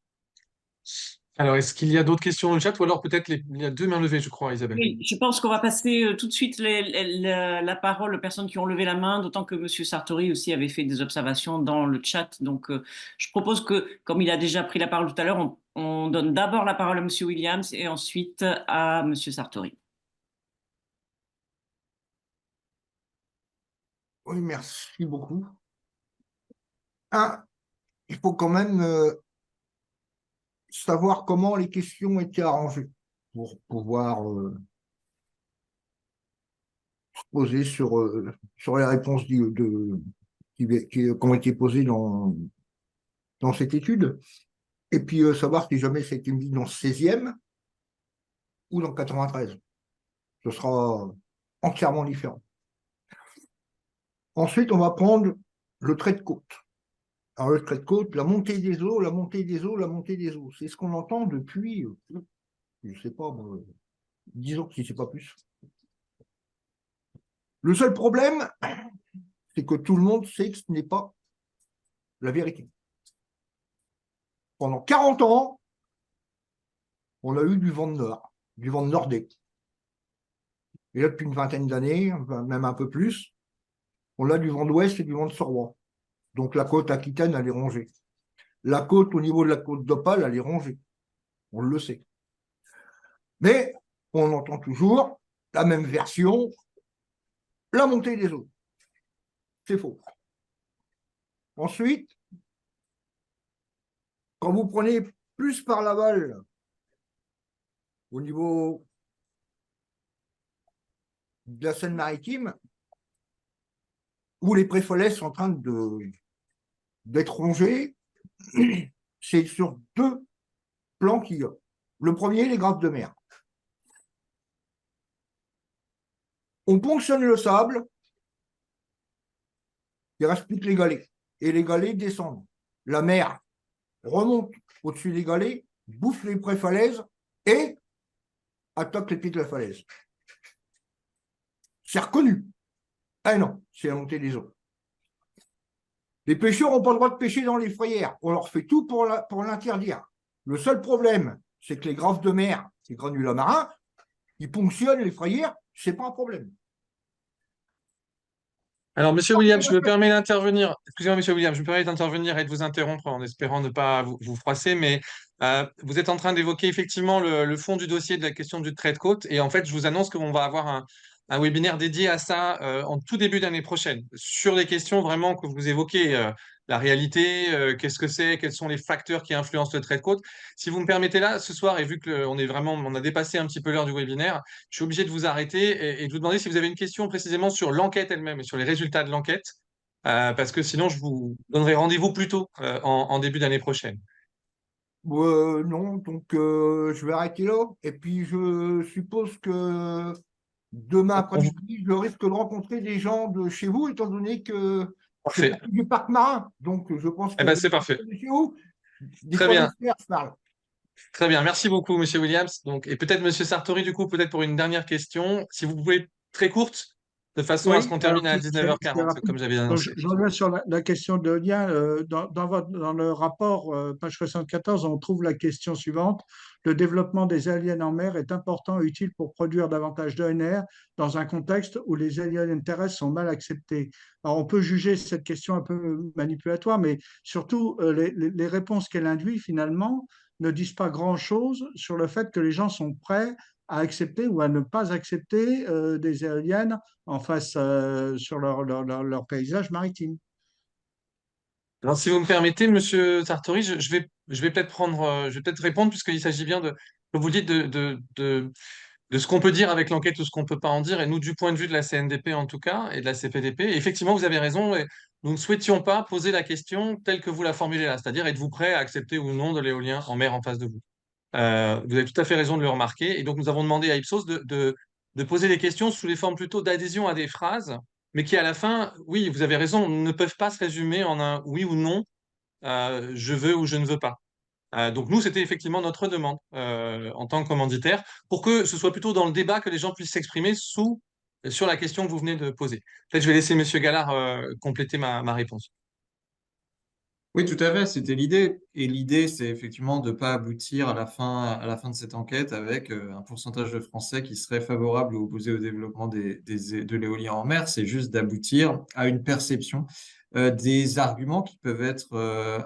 Alors, est-ce qu'il y a d'autres questions dans le chat ou alors peut-être il y a 2 mains levées, je crois, Isabelle. Oui, je pense qu'on va passer tout de suite la parole aux personnes qui ont levé la main, d'autant que M. Sartori aussi avait fait des observations dans le chat. Donc, je propose que, comme il a déjà pris la parole tout à l'heure, on donne d'abord la parole à M. Williams et ensuite à M. Sartori. Oui, merci beaucoup. Il faut quand même savoir comment les questions étaient arrangées pour pouvoir se poser sur les réponses qui ont été posées dans cette étude. Et puis savoir si jamais c'était mis dans le 16e ou dans le 93. Ce sera entièrement différent. Ensuite, on va prendre le trait de côte. Alors, le trait de côte, la montée des eaux, la montée des eaux, la montée des eaux. C'est ce qu'on entend depuis, je ne sais pas, 10 ans, si ce n'est pas plus. Le seul problème, c'est que tout le monde sait que ce n'est pas la vérité. Pendant 40 ans, on a eu du vent de nord, du vent de nordais. Et là, depuis une vingtaine d'années, même un peu plus, on a du vent d'ouest et du vent de Soroie. Donc la côte aquitaine, elle est rongée. La côte, au niveau de la côte d'Opale, elle est rongée. On le sait. Mais on entend toujours la même version, la montée des eaux. C'est faux. Ensuite, quand vous prenez plus par l'aval, au niveau de la Seine-Maritime, où les préfalais sont en train d'être rongés, c'est sur deux plans qu'il y a. Le premier, les grappes de mer. On ponctionne le sable, il ne reste plus que les galets. Et les galets descendent. La mer remonte au-dessus des galets, bouffe les préfalaises et attaque les pieds de la falaise. C'est reconnu. Ah non, c'est la montée des eaux. Les pêcheurs n'ont pas le droit de pêcher dans les frayères. On leur fait tout pour l'interdire. Le seul problème, c'est que les grappes de mer, ces granulats marins, ils ponctionnent les frayères, c'est pas un problème. Alors, Monsieur Williams, je me permets d'intervenir. Excusez-moi, Monsieur Williams, je me permets d'intervenir et de vous interrompre en espérant ne pas vous froisser, mais vous êtes en train d'évoquer effectivement le fond du dossier de la question du trait de côte. Et en fait, je vous annonce qu'on va avoir un webinaire dédié à ça en tout début d'année prochaine, sur les questions vraiment que vous évoquez, la réalité, qu'est-ce que c'est, quels sont les facteurs qui influencent le trait de côte. Si vous me permettez là, ce soir, et vu on a dépassé un petit peu l'heure du webinaire, je suis obligé de vous arrêter et de vous demander si vous avez une question précisément sur l'enquête elle-même et sur les résultats de l'enquête, parce que sinon, je vous donnerai rendez-vous plus tôt en début d'année prochaine. Non, donc je vais arrêter là. Et puis je suppose que demain après-midi, je risque de rencontrer des gens de chez vous, étant donné que Parfait. c'est du parc marin. Donc je pense que c'est parfait. chez vous, des Très bien. je parle. Très bien. Merci beaucoup, Monsieur Williams. Donc, et peut-être Monsieur Sartori, du coup, peut-être pour une dernière question, si vous pouvez très courte, de façon à ce qu'on termine à 19h40, comme j'avais annoncé. Je reviens sur la question de lien. Dans le rapport, page 74, on trouve la question suivante. Le développement des éoliennes en mer est important et utile pour produire davantage d'ENR dans un contexte où les éoliennes terrestres sont mal acceptées. Alors, on peut juger cette question un peu manipulatoire, mais surtout, les réponses qu'elle induit, finalement, ne disent pas grand-chose sur le fait que les gens sont prêts à accepter ou à ne pas accepter des éoliennes en face sur leur paysage maritime. Alors, si vous me permettez, Monsieur Sartori, je vais peut-être je vais peut-être répondre puisqu'il s'agit bien comme vous dites, de ce qu'on peut dire avec l'enquête ou ce qu'on ne peut pas en dire. Et nous, du point de vue de la CNDP en tout cas, et de la CPDP, effectivement, vous avez raison. Et nous ne souhaitions pas poser la question telle que vous la formulez là, c'est-à-dire êtes-vous prêt à accepter ou non de l'éolien en mer en face de vous? Vous avez tout à fait raison de le remarquer. Et donc, nous avons demandé à Ipsos de poser des questions sous les formes plutôt d'adhésion à des phrases, mais qui, à la fin, oui, vous avez raison, ne peuvent pas se résumer en un oui ou non, je veux ou je ne veux pas. Donc, nous, c'était effectivement notre demande en tant que commanditaire, pour que ce soit plutôt dans le débat que les gens puissent s'exprimer sur la question que vous venez de poser. Peut-être je vais laisser M. Gallard compléter ma réponse. Oui, tout à fait, c'était l'idée. Et l'idée, c'est effectivement de ne pas aboutir à la fin de cette enquête avec un pourcentage de Français qui serait favorable ou opposé au développement de l'éolien en mer. C'est juste d'aboutir à une perception des arguments qui peuvent être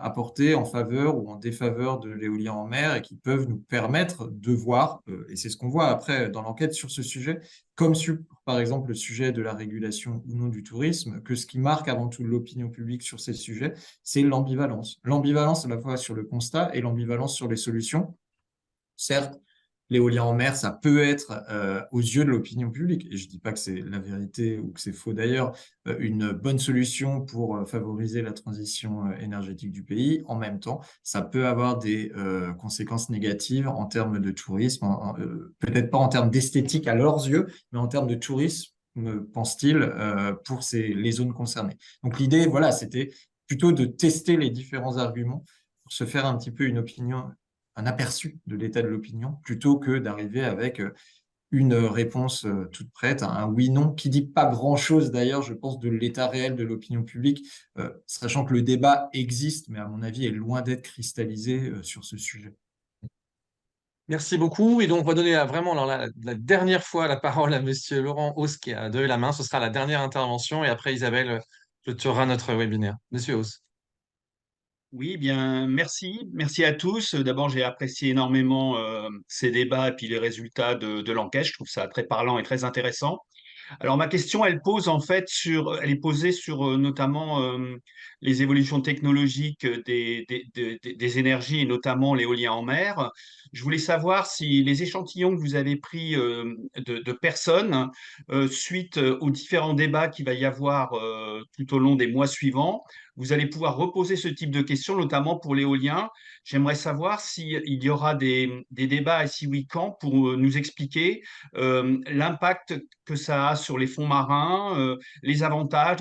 apportés en faveur ou en défaveur de l'éolien en mer et qui peuvent nous permettre de voir, et c'est ce qu'on voit après dans l'enquête sur ce sujet, comme sur, par exemple, le sujet de la régulation ou non du tourisme, que ce qui marque avant tout l'opinion publique sur ces sujets, c'est l'ambivalence. L'ambivalence à la fois sur le constat et l'ambivalence sur les solutions. Certes, l'éolien en mer, ça peut être, aux yeux de l'opinion publique, et je ne dis pas que c'est la vérité ou que c'est faux d'ailleurs, une bonne solution pour favoriser la transition énergétique du pays. En même temps, ça peut avoir des conséquences négatives en termes de tourisme, peut-être pas en termes d'esthétique à leurs yeux, mais en termes de tourisme, pense-t-il, pour les zones concernées. Donc l'idée, voilà, c'était plutôt de tester les différents arguments pour se faire un petit peu une opinion, un aperçu de l'état de l'opinion, plutôt que d'arriver avec une réponse toute prête, un oui-non, qui dit pas grand-chose d'ailleurs, je pense, de l'état réel de l'opinion publique, sachant que le débat existe, mais à mon avis est loin d'être cristallisé sur ce sujet. Merci beaucoup. Et donc, on va donner vraiment alors, la dernière fois la parole à Monsieur Laurent Hauss qui a levé la main. Ce sera la dernière intervention et après Isabelle clôturera notre webinaire. Monsieur Hauss. Oui, bien, merci. Merci à tous. D'abord, j'ai apprécié énormément ces débats et puis les résultats de l'enquête. Je trouve ça très parlant et très intéressant. Alors ma question, elle est posée sur notamment les évolutions technologiques des énergies et notamment l'éolien en mer. Je voulais savoir si les échantillons que vous avez pris de personnes suite aux différents débats qu'il va y avoir tout au long des mois suivants, vous allez pouvoir reposer ce type de questions, notamment pour l'éolien. J'aimerais savoir s'il y aura des débats et si oui, quand, pour nous expliquer l'impact que ça a sur les fonds marins, les avantages,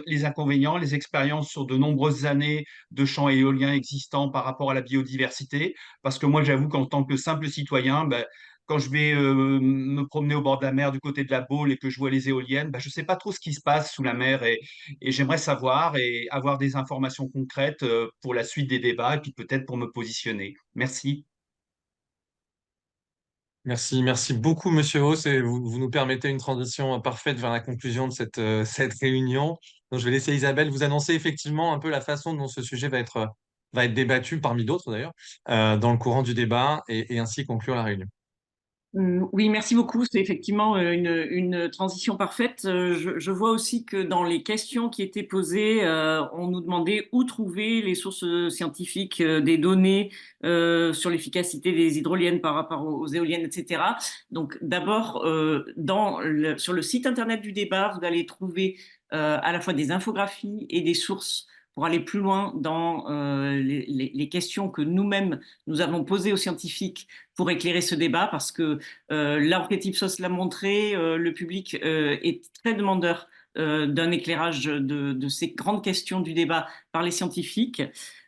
les inconvénients, les expériences sur de nombreuses années de champs éoliens existants par rapport à la biodiversité. Parce que moi, j'avoue qu'en tant que simple citoyen, ben, quand je vais me promener au bord de la mer du côté de la Baule et que je vois les éoliennes, ben, je ne sais pas trop ce qui se passe sous la mer et j'aimerais savoir et avoir des informations concrètes pour la suite des débats et puis peut-être pour me positionner. Merci. Merci beaucoup, Monsieur Hauss, et vous nous permettez une transition parfaite vers la conclusion de cette réunion. Donc, je vais laisser Isabelle vous annoncer effectivement un peu la façon dont ce sujet va être débattu, parmi d'autres d'ailleurs, dans le courant du débat et ainsi conclure la réunion. Oui, merci beaucoup. C'est effectivement une transition parfaite. Je vois aussi que dans les questions qui étaient posées, on nous demandait où trouver les sources scientifiques des données sur l'efficacité des hydroliennes par rapport aux éoliennes, etc. Donc d'abord, sur le site internet du débat, vous allez trouver à la fois des infographies et des sources pour aller plus loin dans les questions que nous-mêmes nous avons posées aux scientifiques pour éclairer ce débat, parce que l'enquête Ipsos l'a montré, le public est très demandeur d'un éclairage de ces grandes questions du débat par les scientifiques.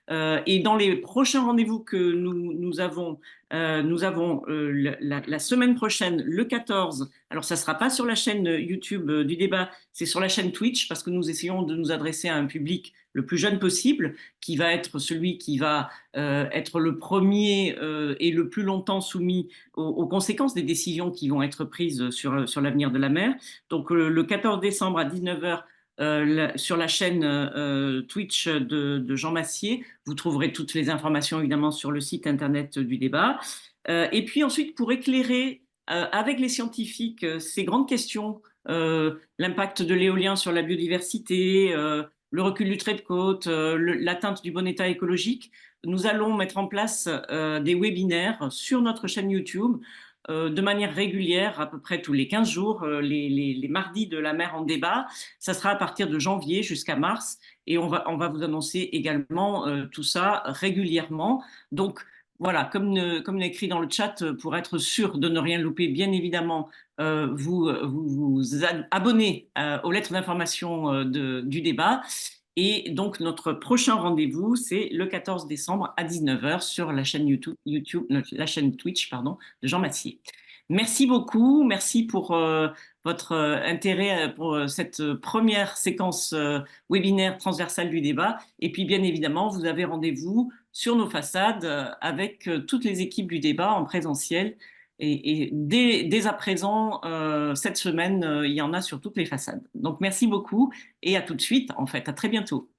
Et dans les prochains rendez-vous que nous avons la semaine prochaine, le 14. Alors, ça ne sera pas sur la chaîne YouTube du débat, c'est sur la chaîne Twitch, parce que nous essayons de nous adresser à un public le plus jeune possible, qui va être celui qui va être le premier et le plus longtemps soumis aux conséquences des décisions qui vont être prises sur l'avenir de la mer. Donc, le 14 décembre à 19h, sur la chaîne Twitch de Jean Massier. Vous trouverez toutes les informations évidemment sur le site internet du débat. Et puis ensuite, pour éclairer avec les scientifiques ces grandes questions, l'impact de l'éolien sur la biodiversité, le recul du trait de côte, l'atteinte du bon état écologique, nous allons mettre en place des webinaires sur notre chaîne YouTube de manière régulière, à peu près tous les 15 jours, les mardis de la mer en débat. Ça sera à partir de janvier jusqu'à mars, et on va vous annoncer également tout ça régulièrement. Donc voilà, comme écrit dans le chat, pour être sûr de ne rien louper, bien évidemment, vous abonnez aux lettres d'information du débat. Et donc, notre prochain rendez-vous, c'est le 14 décembre à 19h sur la chaîne la chaîne Twitch, pardon, de Jean Massier. Merci beaucoup. Merci pour votre intérêt pour cette première séquence webinaire transversale du débat. Et puis, bien évidemment, vous avez rendez-vous sur nos façades avec toutes les équipes du débat en présentiel. Et dès à présent, cette semaine, il y en a sur toutes les façades. Donc, merci beaucoup et à tout de suite, en fait, à très bientôt.